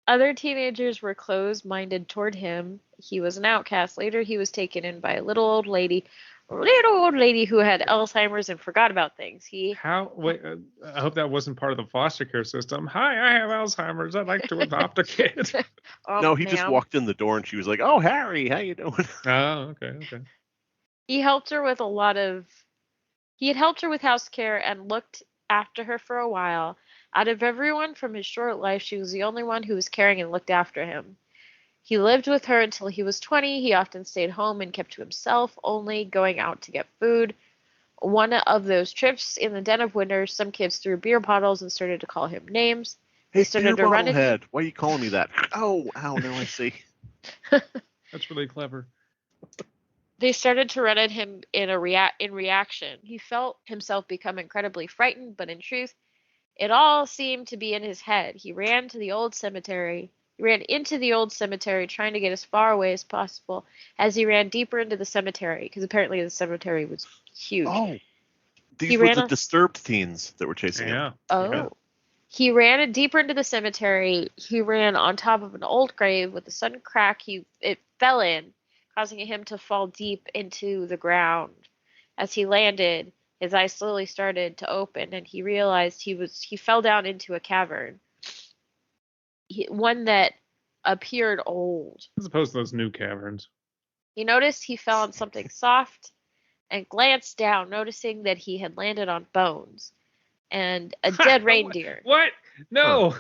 Other teenagers were closed-minded toward him. He was an outcast. Later, he was taken in by a little old lady who had Alzheimer's and forgot about things. Wait, I hope that wasn't part of the foster care system. Hi, I have Alzheimer's. I'd like to adopt a kid. No, he just walked in the door and she was like, "Oh, Harry, how you doing?" Oh, okay. He helped her with he had helped her with house care and looked after her for a while. Out of everyone from his short life, she was the only one who was caring and looked after him. He lived with her until he was 20. He often stayed home and kept to himself, only going out to get food. One of those trips in the den of winter, some kids threw beer bottles and started to call him names. Hey, beer bottle head. Why are you calling me that? Oh, ow, now I see. That's really clever. They started to run at him in reaction. He felt himself become incredibly frightened, but in truth, it all seemed to be in his head. He ran into the old cemetery, trying to get as far away as possible as he ran deeper into the cemetery, because apparently the cemetery was huge. Oh, these were the disturbed teens that were chasing him. Oh. Yeah. He ran deeper into the cemetery. He ran on top of an old grave with a sudden crack. It fell in, causing him to fall deep into the ground. As he landed, his eyes slowly started to open, and he realized he fell down into a cavern. One that appeared old. As opposed to those new caverns. He noticed he fell on something soft and glanced down, noticing that he had landed on bones and a dead reindeer. What? No. Huh.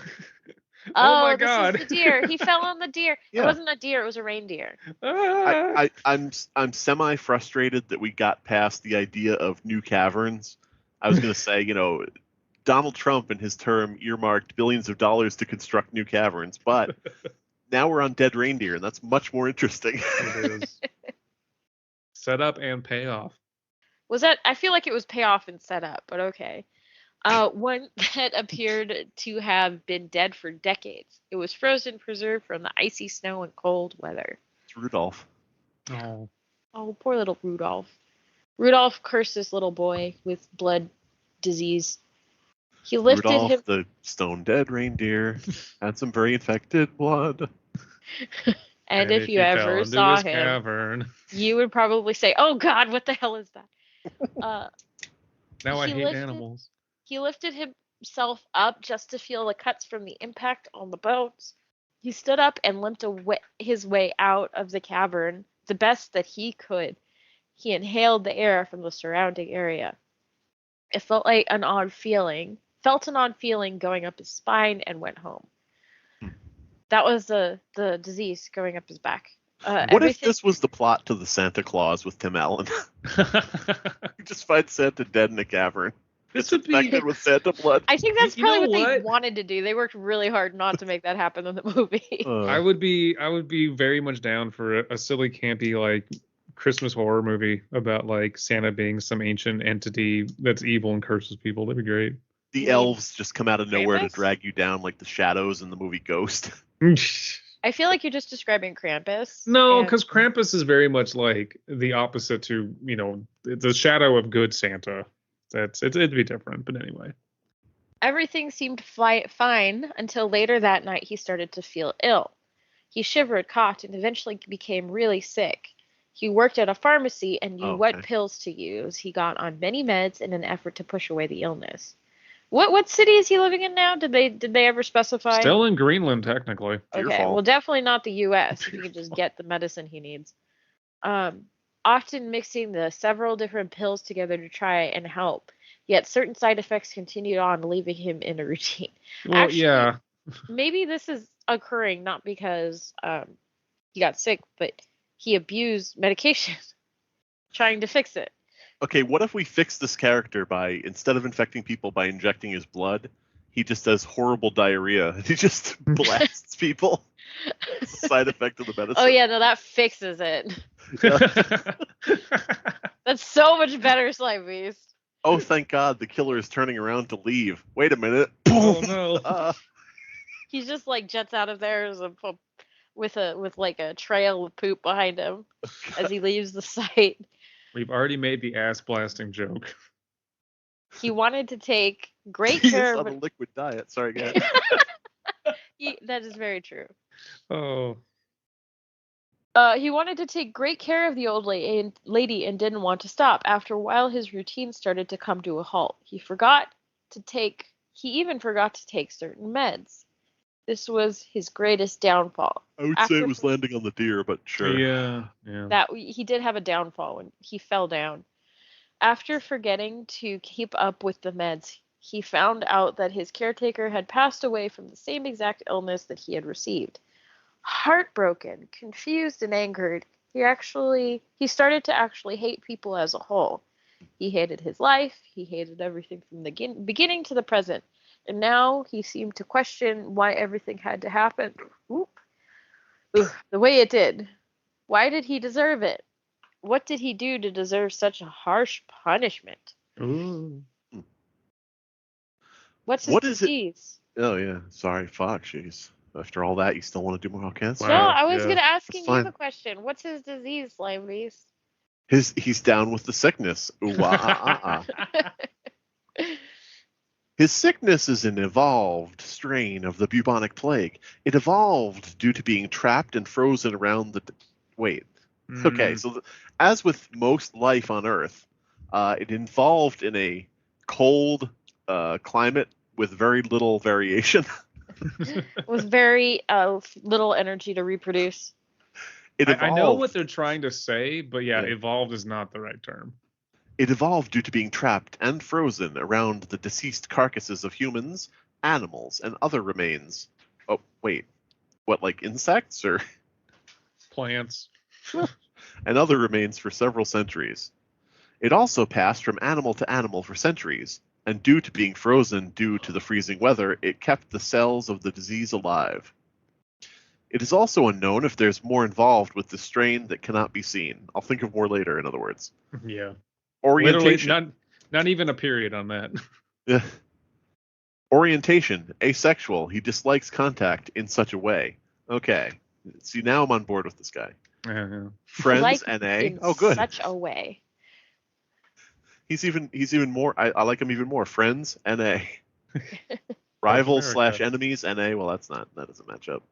Oh my God. This is the deer. He fell on the deer. Yeah. It wasn't a deer, it was a reindeer. I'm semi frustrated that we got past the idea of new caverns. I was going to say, Donald Trump in his term earmarked billions of dollars to construct new caverns, but now we're on dead reindeer, and that's much more interesting. It is. Set up and pay off. I feel like it was payoff and set up, but okay. One that appeared to have been dead for decades. It was frozen, preserved from the icy snow and cold weather. It's Rudolph. Oh. Oh, poor little Rudolph. Rudolph cursed this little boy with blood disease. He lifted Rudolph, him. the stone dead reindeer, had some very infected blood. And if you ever saw him, cavern, you would probably say, "Oh God, what the hell is that?" Now I hate animals. He lifted himself up just to feel the cuts from the impact on the bones. He stood up and limped his way out of the cavern the best that he could. He inhaled the air from the surrounding area. It felt an odd feeling going up his spine and went home. That was the disease going up his back. What if this was the plot to the Santa Claus with Tim Allen? You just find Santa dead in a cavern. This would be infected with Santa blood. I think that's probably what they wanted to do. They worked really hard not to make that happen in the movie. I would be very much down for a silly, campy, like Christmas horror movie about like Santa being some ancient entity that's evil and curses people. That'd be great. The elves just come out of nowhere Krampus? to drag you down like the shadows in the movie Ghost. I feel like you're just describing Krampus. No, because Krampus is very much like the opposite to, the shadow of good Santa. It'd be different, but anyway. Everything seemed fine until later that night he started to feel ill. He shivered, coughed, and eventually became really sick. He worked at a pharmacy and knew what pills to use. He got on many meds in an effort to push away the illness. What city is he living in now? Did they ever specify? Still in Greenland, technically. Okay, well, definitely not the U.S. If you can just get the medicine he needs. Often mixing the several different pills together to try and help. Yet certain side effects continued on, leaving him in a routine. Well, Actually, yeah. Maybe this is occurring not because he got sick, but he abused medication trying to fix it. Okay, what if we fix this character by, instead of infecting people by injecting his blood, he just has horrible diarrhea. He just blasts people. It's a side effect of the medicine. Oh yeah, no, that fixes it. Yeah. That's so much better, Slime Beast. Oh, thank God, the killer is turning around to leave. Wait a minute. Oh no. He just like jets out of there with like a trail of poop behind him as he leaves the site. We've already made the ass blasting joke. He wanted to take great He care is of on a liquid diet. Sorry, again. that is very true. Oh. He wanted to take great care of the old lady and didn't want to stop. After a while, his routine started to come to a halt. He even forgot to take certain meds. This was his greatest downfall. I would say it was landing on the deer, but sure. Yeah. That he did have a downfall when he fell down. After forgetting to keep up with the meds, he found out that his caretaker had passed away from the same exact illness that he had received. Heartbroken, confused, and angered, he started to actually hate people as a whole. He hated his life, he hated everything from the beginning to the present, and now he seemed to question why everything had to happen the way it did. Why did he deserve it? What did he do to deserve such a harsh punishment? Ooh. What's his disease? Oh, yeah. Sorry, fuck, jeez. After all that, you still want to do more cancer? No, I was going to ask you the question. What's his disease, Slime Beast? He's down with the sickness. His sickness is an evolved strain of the bubonic plague. It evolved due to being trapped and frozen around the... Wait. Okay, so as with most life on Earth, it evolved in a cold climate with very little variation. With very little energy to reproduce. I know what they're trying to say, but yeah, evolved is not the right term. It evolved due to being trapped and frozen around the deceased carcasses of humans, animals, and other remains. Oh, wait. What, like insects or... Plants. And other remains for several centuries. It also passed from animal to animal for centuries, and due to being frozen due to the freezing weather, it kept the cells of the disease alive. It is also unknown if there's more involved with the strain that cannot be seen. I'll think of more later, in other words. Yeah. Orientation. Literally, not even a period on that. Yeah. Orientation. Asexual. He dislikes contact in such a way. Okay. See, now I'm on board with this guy. Yeah. Friends, NA. Oh, good. Such a way. He's even more. I like him even more. Friends, NA. Rivals / enemies, NA. Well, that doesn't match up.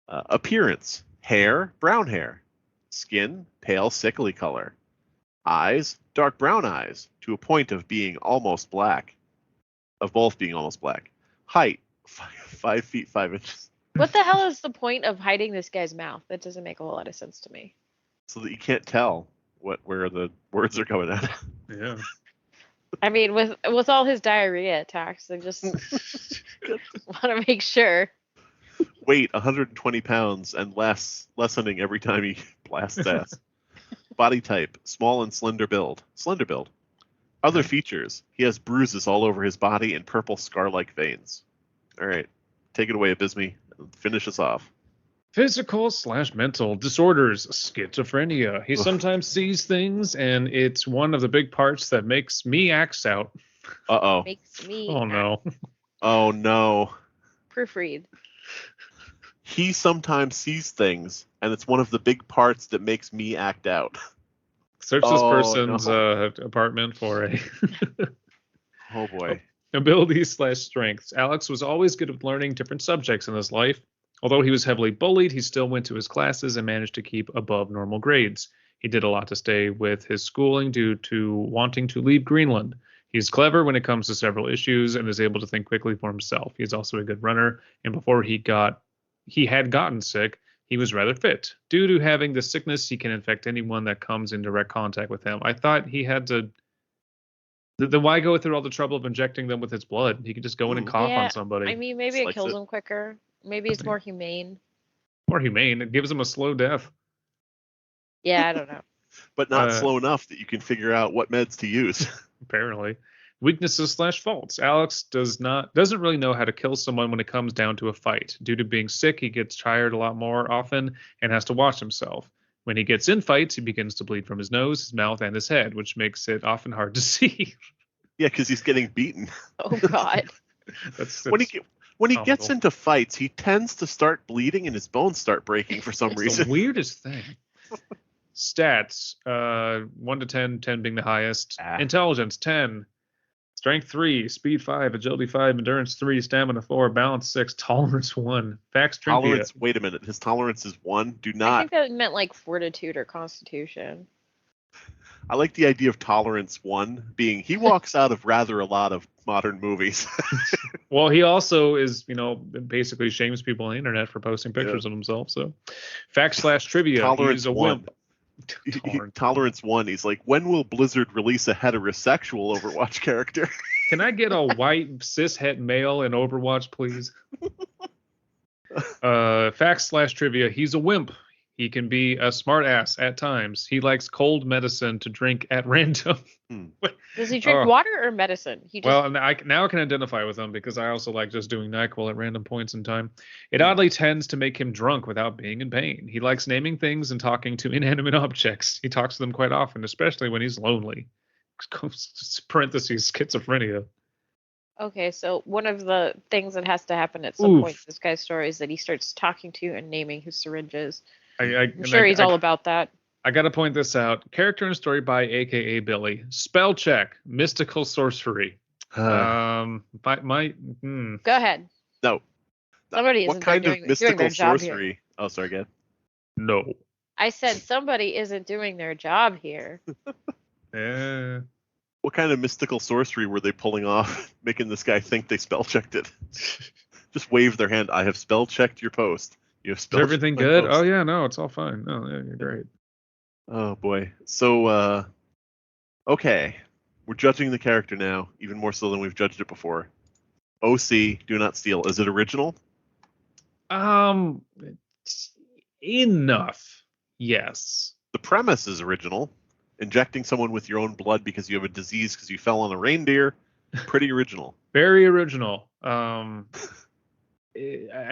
Appearance: hair, brown hair. Skin, pale, sickly color. Eyes, dark brown eyes, to a point of being almost black. Of both being almost black. Height, 5 feet 5 inches. What the hell is the point of hiding this guy's mouth? That doesn't make a whole lot of sense to me. So that you can't tell where the words are coming out. Yeah. I mean, with all his diarrhea attacks, they just want to make sure. Weight, 120 pounds and lessening every time he blasts ass. Body type, small and slender build. Other features, he has bruises all over his body and purple scar-like veins. All right, take it away, Abysme. Finish us off. Physical / mental disorders, schizophrenia. He sometimes sees things, and it's one of the big parts that makes me axe out. Uh-oh. Makes me. Oh, no. Oh, no. Proofread. He sometimes sees things, and it's one of the big parts that makes me act out. Search this person's apartment for a... Oh, boy. Abilities/strengths. Alex was always good at learning different subjects in his life. Although he was heavily bullied, he still went to his classes and managed to keep above normal grades. He did a lot to stay with his schooling due to wanting to leave Greenland. He's clever when it comes to several issues and is able to think quickly for himself. He's also a good runner, and before he had gotten sick, he was rather fit. Due to having the sickness, he can infect anyone that comes in direct contact with him. I thought he had to. Then why go through all the trouble of injecting them with his blood? He could just go in and cough on somebody. I mean, maybe it Slice kills it. them quicker. Maybe it's more humane. More humane. It gives him a slow death. Yeah, I don't know. But not slow enough that you can figure out what meds to use. Apparently. Weaknesses/faults. Alex doesn't really know how to kill someone when it comes down to a fight. Due to being sick, he gets tired a lot more often and has to watch himself. When he gets in fights, he begins to bleed from his nose, his mouth, and his head, which makes it often hard to see. Yeah, because he's getting beaten. Oh God. That's when he gets into fights, he tends to start bleeding and his bones start breaking for some reason. The weirdest thing. Stats: 1 to 10, 10 being the highest. Intelligence 10. Strength 3, speed 5, agility 5, endurance 3, stamina 4, balance 6, tolerance 1. Facts trivia. Tolerance. Wait a minute. His tolerance is 1. Do not. I think that meant like fortitude or constitution. I like the idea of tolerance 1 being he walks out of rather a lot of modern movies. Well, he also is, basically shames people on the internet for posting pictures of himself. So, facts/trivia. Tolerance He's a 1. wimp. Tolerance 1. He's like, when will Blizzard release a heterosexual Overwatch character? Can I get a white cishet male in Overwatch, please? Facts/trivia. He's a wimp. He can be a smartass at times. He likes cold medicine to drink at random. Does he drink water or medicine? Well, now I can identify with him because I also like just doing NyQuil at random points in time. It oddly tends to make him drunk without being in pain. He likes naming things and talking to inanimate objects. He talks to them quite often, especially when he's lonely. Parentheses, schizophrenia. Okay, so one of the things that has to happen at some point in this guy's story is that he starts talking to and naming his syringes. I'm sure he's all about that. I got to point this out. Character and story by AKA Billy. Spell check. Mystical sorcery. Go ahead. No. Somebody what isn't kind of doing mystical their job sorcery? here. Oh, sorry, again. No. I said somebody isn't doing their job here. Yeah. What kind of mystical sorcery were they pulling off, making this guy think they spell checked it? Just wave their hand. I have spell checked your post. You have spell. Is everything good? Oh yeah, no, it's all fine. No, yeah, you're great. Oh boy. So, okay, we're judging the character now, even more so than we've judged it before. OC, Do Not Steal. Is it original? Enough. Yes. The premise is original. Injecting someone with your own blood because you have a disease because you fell on a reindeer. Pretty original. Very original. I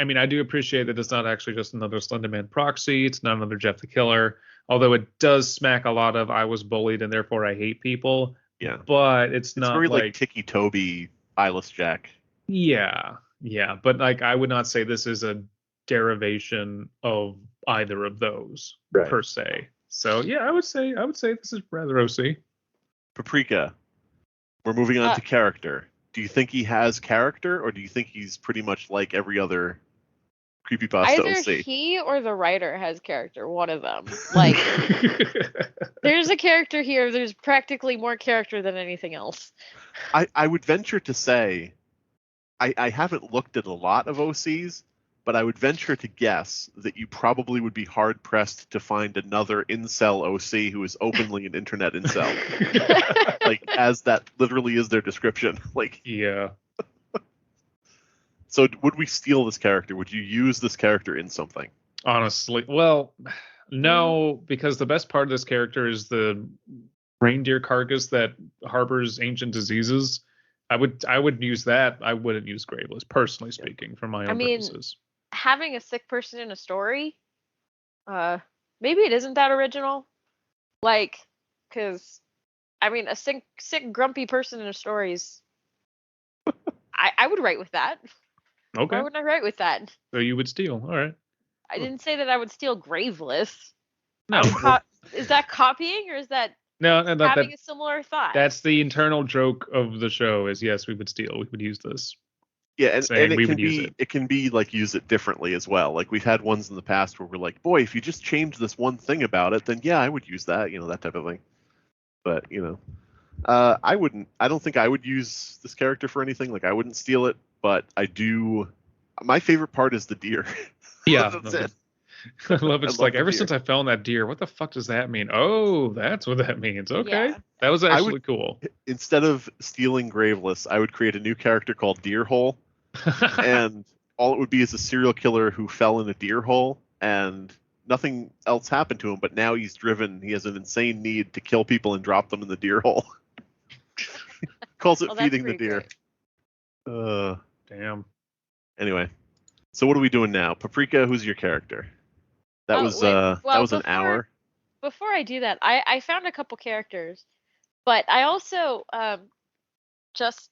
mean, I do appreciate that it's not actually just another Slenderman proxy. It's not another Jeff the Killer, although it does smack a lot of I was bullied and therefore I hate people. Yeah. But it's not very like Tiki Toby, Eyeless Jack. Yeah. But like I would not say this is a derivation of either of those per se. So yeah, I would say this is rather OC. Paprika. We're moving on to character. Do you think he has character, or do you think he's pretty much like every other Creepypasta Either OC? he or the writer has character, one of them. Like, there's a character here. There's practically more character than anything else. I would venture to say, I haven't looked at a lot of OCs, but I would venture to guess that you probably would be hard-pressed to find another incel OC who is openly an internet incel. Like, as that literally is their description. Like, yeah. So would we steal this character? Would you use this character in something? Honestly, well, no, because the best part of this character is the reindeer carcass that harbors ancient diseases. I would use that. I wouldn't use Graveless, personally speaking, for my own purposes. Having a sick person in a story, maybe it isn't that original. Like, because, I mean, a sick, grumpy person in a story is... I would write with that. Okay. Why wouldn't I write with that? So you would steal. All right. I didn't say that I would steal Graveless. No. Is that copying or is that No, having a similar thought. That's the internal joke of the show. Is yes, we would steal. We would use this. Yeah, and use it can be like use it differently as well. Like we've had ones in the past where we're like, boy, if you just change this one thing about it, then yeah, I would use that, that type of thing. But I wouldn't. I don't think I would use this character for anything. Like I wouldn't steal it, but I do. My favorite part is the deer. Yeah, that's it. I love it. It's like ever deer. since I found that deer, what the fuck does that mean? Oh, that's what that means. Okay, Yeah. that was actually cool. Instead of stealing Graveless, I would create a new character called Deer Hole. And all it would be is a serial killer who fell in a deer hole and nothing else happened to him, but now he's driven. He has an insane need to kill people and drop them in the deer hole. Calls it feeding the deer. Damn. Anyway, so what are we doing now? Paprika, who's your character? That was an hour. Before I do that, I found a couple characters, but I also just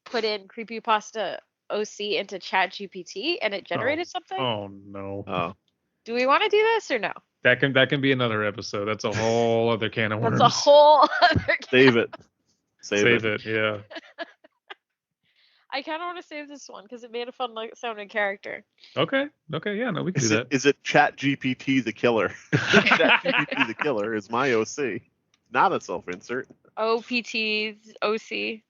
put in Creepypasta OC into ChatGPT and it generated something. Oh no. Oh. Do we want to do this or no? That can be another episode. That's a whole other can of worms. That's a whole other Save it. Save it, yeah. I kind of want to save this one because it made a fun sounding character. Okay, yeah, no, we can do that. Is it ChatGPT the killer? ChatGPT the killer is my OC, not a self-insert. OPT's OC.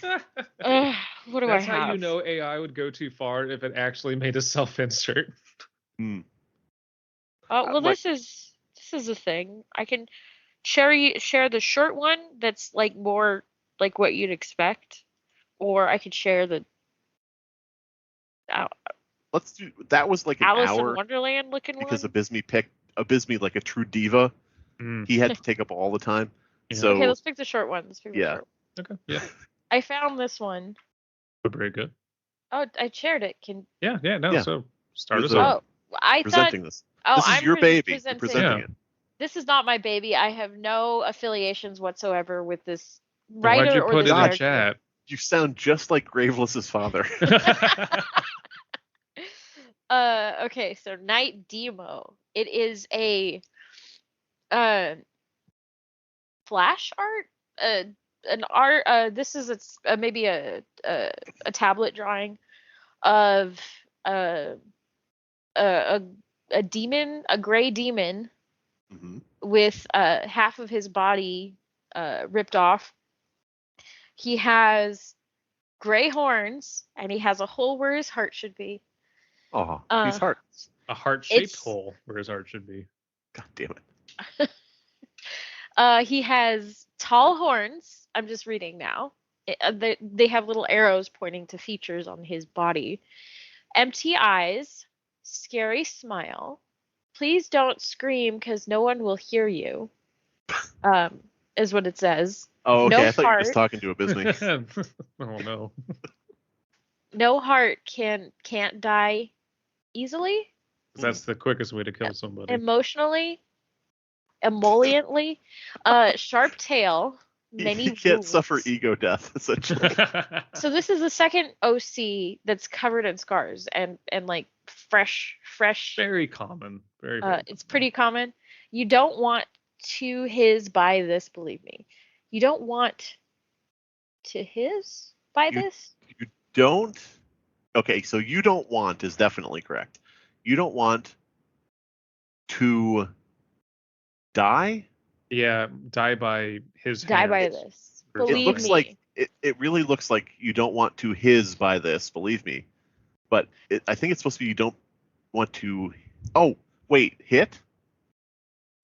What do That's I have? how you know AI would go too far if it actually made a self-insert. Well, this is a thing. I can share the short one that's like more like what you'd expect, or I could share the. Let's do that. Was like an Alice hour in Wonderland looking because one. Abysme picked Abysme like a true diva. He had to take up all the time. Yeah. So okay, let's pick the short one. Okay, yeah. I found this one. Very good. Oh, I shared it. Yeah. So start us There's off. Oh, I presenting thought. this. Oh, This is I'm your baby. You're presenting. presenting it. This is not my baby. I have no affiliations whatsoever with this Why'd writer you or put this it in the character. chat? You sound just like Graveless's father. Okay, so Night Demo. It is a flash art. An art. This is maybe a tablet drawing of a demon, a gray demon, with half of his body ripped off. He has gray horns, and he has a hole where his heart should be. Oh, his heart. A heart-shaped hole where his heart should be. God damn it. He has tall horns. I'm just reading now. They have little arrows pointing to features on his body. Empty eyes, scary smile. Please don't scream because no one will hear you. Is what it says. Oh, okay. No I thought you were just heart. talking to Abysme. Oh no. No heart can't die easily. That's the quickest way to kill somebody. Emotionally, emolliently, sharp tail, many He can't wounds. suffer ego death, essentially. So this is the second OC that's covered in scars and like fresh. Very common. Very It's pretty common. You don't want to his by this, believe me. You don't want to his by this. You don't. Okay, so you don't want is definitely correct. You don't want to die. Yeah, die by his Die hand. by this. It Believe It looks me. like it really looks like you don't want to his by this, believe me. But I think it's supposed to be you don't want to. Oh wait, hit.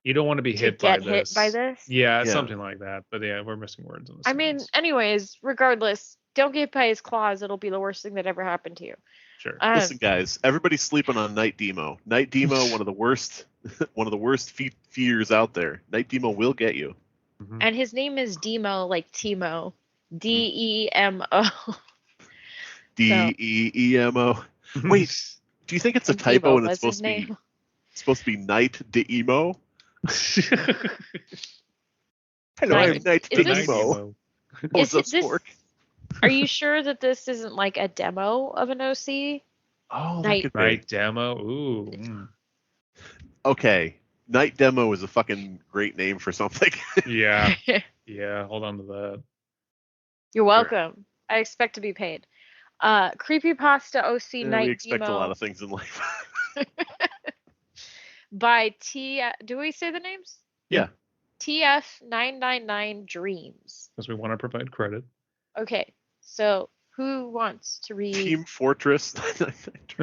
You don't want to be To hit get by hit this. by this? Yeah, Yeah. something like that. But yeah, we're missing words in this. I mean, anyways, regardless, don't get bit by his claws. It'll be the worst thing that ever happened to you. sure. Listen, guys, everybody's sleeping on Night Demo. Night Demo, one of the worst fears out there. Night Demo will get you. Mhm. And his name is Demo, like Timo. Demo. Demo. Wait, do you think it's a typo and it's supposed to be Night Demo? Hello, I'm Night Is this- Demo. How Is does it this work? Are you sure that this isn't like a demo of an OC? Oh, that Night- could be. Right demo. Ooh. Okay, Night Demo is a fucking great name for something. Yeah. Yeah. Hold on to that. You're welcome. I expect to be paid. Creepypasta OC Yeah, Night we expect a lot Demo of things in life. by T. Do we say the names? Yeah. TF999 Dreams. Because we want to provide credit. Okay, so who wants to read? Team Fortress.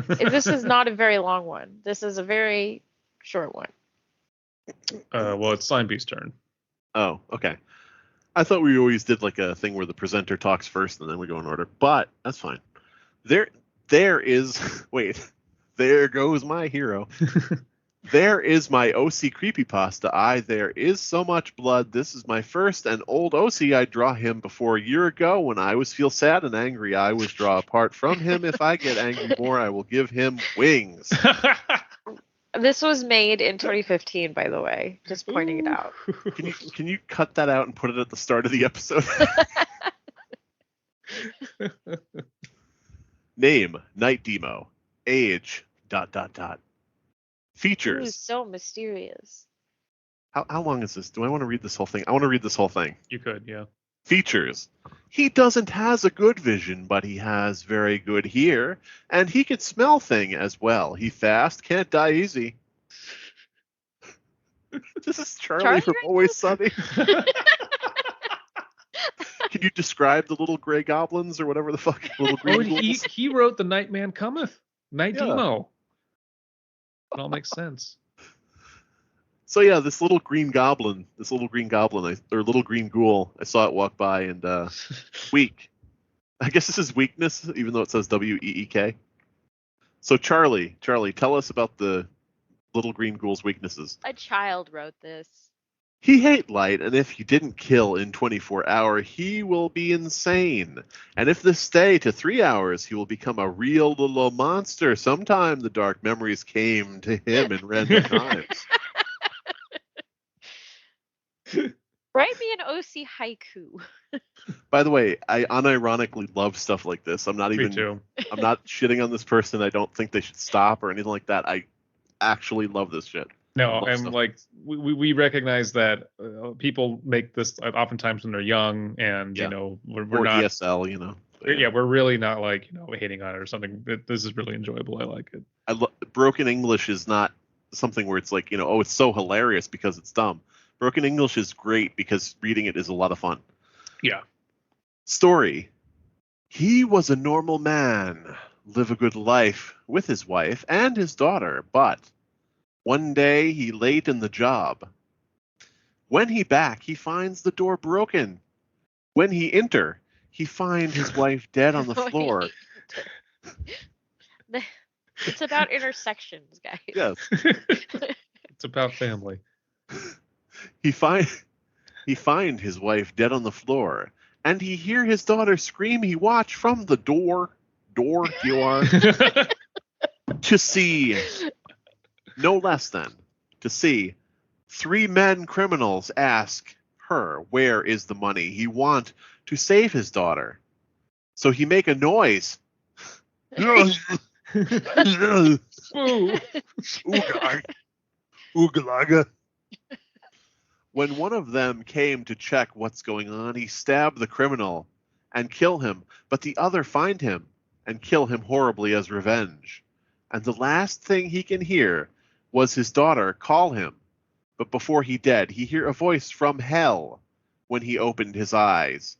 This is not a very long one. This is a very short one. Well, it's Slime Beast's turn. Oh, okay. I thought we always did like a thing where the presenter talks first and then we go in order, but that's fine. There is. Wait, there goes my hero. There is my OC Creepypasta. There is so much blood. This is my first and old OC. I draw him before a year ago. When I was feel sad and angry, I was draw apart from him. If I get angry more, I will give him wings. This was made in 2015, by the way. Just pointing it out. Can you cut that out and put it at the start of the episode? Name, Night Demo. Age, ... Features. Ooh, so mysterious. How long is this? Do I want to read this whole thing? I want to read this whole thing. You could, yeah. Features. He doesn't has a good vision, but he has very good hear, and he can smell thing as well. He fast, can't die easy. This is Charlie from Always Sunny. Can you describe the little gray goblins or whatever the fuck? Little green ghouls? He wrote The Nightman Cometh. Night Yeah. Demo. It all makes sense. So yeah, this little green goblin, or little green ghoul, I saw it walk by and weak. I guess this is weakness, even though it says WEEK. So Charlie, tell us about the little green ghoul's weaknesses. A child wrote this. He hate light, and if he didn't kill in 24 hours, he will be insane. And if this stay to 3 hours, he will become a real little monster. Sometime the dark memories came to him in random times. Write me an OC haiku. By the way, I unironically love stuff like this. I'm not Me even. too. I'm not shitting on this person. I don't think they should stop or anything like that. I actually love this shit. No, Love and stuff. like we recognize that people make this oftentimes when they're young, and Yeah. you know we're Or not. ESL, you know. Yeah, we're really not like hating on it or something. This is really enjoyable. I like it. Broken English is not something where it's like, oh, it's so hilarious because it's dumb. Broken English is great because reading it is a lot of fun. Yeah. Story. He was a normal man, live a good life with his wife and his daughter, but one day he late in the job. When he back, he finds the door broken. When he enter, he find his wife dead on the floor. It's about intersections, guys. Yes. It's about family. He find his wife dead on the floor, and he hear his daughter scream. He watch from the door, to see, no less than, to see 3 men criminals ask her, where is the money? He want to save his daughter. So he make a noise. Ooh. Oogalaga. When one of them came to check what's going on, he stabbed the criminal and kill him, but the other find him and kill him horribly as revenge. And the last thing he can hear was his daughter call him. But before he dead, he hear a voice from hell. When he opened his eyes,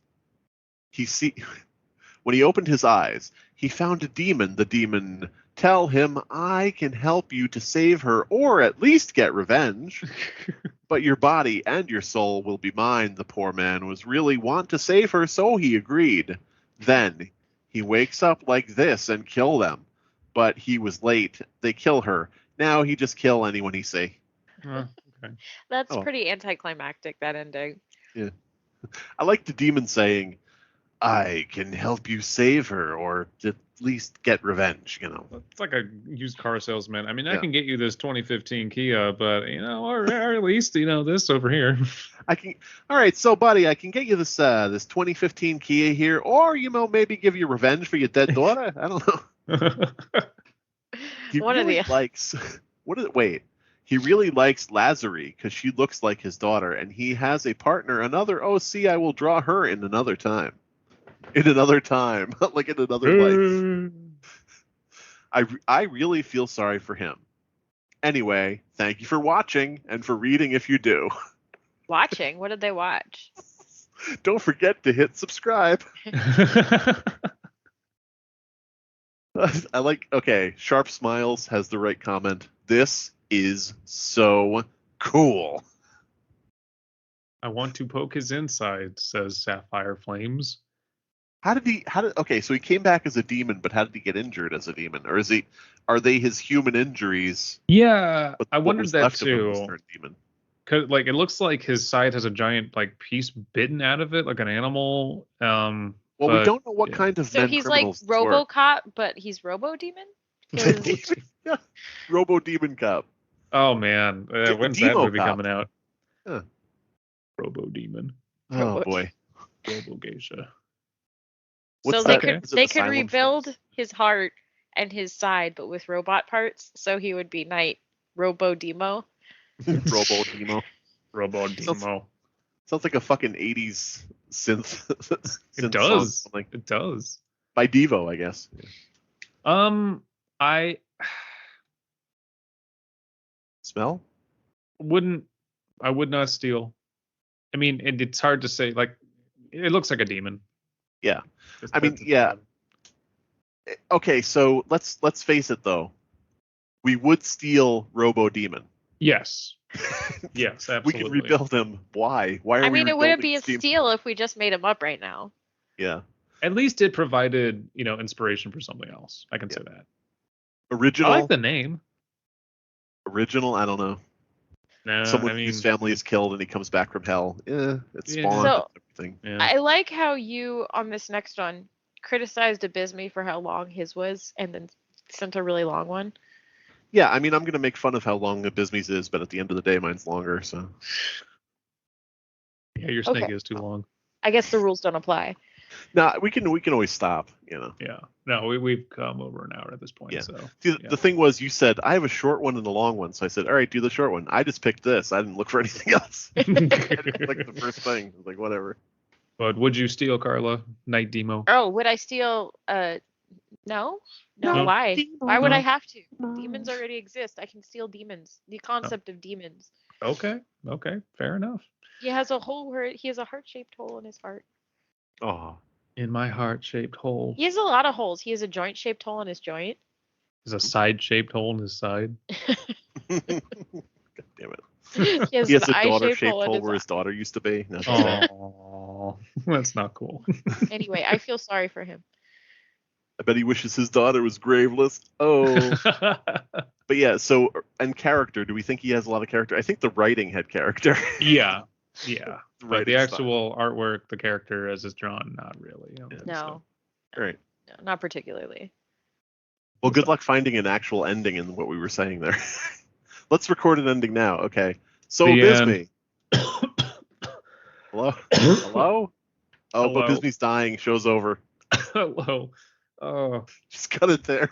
when he opened his eyes, he found a demon. The demon tell him, I can help you to save her or at least get revenge. But your body and your soul will be mine. The poor man was really want to save her, so he agreed. Then he wakes up like this and kill them. But he was late. They kill her. Now he just kill anyone he see. Okay. That's pretty anticlimactic, that ending. Yeah. I like the demon saying, I can help you save her or at least get revenge, It's like a used car salesman. I mean, I Yeah. can get you this 2015 Kia, but or at least this over here. I can. All right, so buddy, I can get you this 2015 Kia here, or maybe give you revenge for your dead daughter. I don't know. He One of really the- likes. Wait. He really likes Lazari because she looks like his daughter, and he has a partner, another OC. I will draw her in another time. In another time, like in another life. I really feel sorry for him. Anyway, thank you for watching and for reading if you do. Watching? What did they watch? Don't forget to hit subscribe. I like, okay, Sharp Smiles has the right comment. This is so cool. I want to poke his inside, says Sapphire Flames. Okay, so he came back as a demon, but how did he get injured as a demon? Or are they his human injuries? Yeah, But I what wondered was that left of him was too. turned demon? Cause like it looks like his side has a giant like piece bitten out of it, like an animal. Well, but, we don't know what yeah. kind of So men he's like criminals these were. RoboCop, but he's Robo Demon. Yeah. Robo Demon Cop. Oh man, when's that Demo movie Cop. coming out? Huh. Robo Demon, Oh Robo- boy. Robo Geisha. What's So they that? could Is it they the could Silent rebuild Films? his heart and his side, but with robot parts. So he would be Knight Robo Demo. Robo Demo. Robo Demo. Sounds like a fucking 80s synth. It synth does. Song, like It does. by Devo, I guess. I Smell? I would not steal. I mean, it's hard to say. Like, it looks like a demon. Yeah. Just I mean, that's yeah. bad. Okay, so let's face it though. We would steal Robo Demon. Yes. Yes, We absolutely. can rebuild him. Why? Why are I we mean, it wouldn't be a rebuilding steal if we just made him up right now. Yeah. At least it provided, inspiration for something else. I can say that. Original. I like the name. Original, I don't know. No, Someone whose family is killed and he comes back from hell. It's Yeah. spawned So- and everything. yeah. I like how you on this next one criticized Abysme for how long his was, and then sent a really long one. Yeah, I mean, I'm going to make fun of how long Abysme's is, but at the end of the day, mine's longer, so. Yeah, your snake Okay. is too long. I guess the rules don't apply. No, we can always stop, Yeah. No, we've come over an hour at this point. Yeah. So See, yeah. the thing was, you said, I have a short one and a long one, so I said, all right, do the short one. I just picked this. I didn't look for anything else. I didn't like the first thing. I was like, whatever. But would you steal Carla? Night Demo? Oh, would I steal? No. No. Why? Why would No. I have to? Demons already exist. I can steal demons. The concept of demons. Okay. Fair enough. He has a hole where he has a heart-shaped hole in his heart. Oh, In my heart-shaped hole. He has a lot of holes. He has a joint-shaped hole in his joint. There's a side-shaped hole in his side. God damn it. He has, He has an a eye-shaped daughter-shaped hole in hole his where his daughter used to be. No. Oh, that's not cool. Anyway, I feel sorry for him. I bet he wishes his daughter was Graveless. Oh. But yeah, so, and character, do we think he has a lot of character? I think the writing had character. yeah. But Writing the style. actual artwork, the character as it's drawn, not really. No, All right. no, not particularly. Well, good luck finding an actual ending in what we were saying there. Let's record an ending now. Okay. So, The Bisme. Hello? Hello? Oh, but Hello. Bisme's dying. Show's over. Hello. Oh. Just cut it there.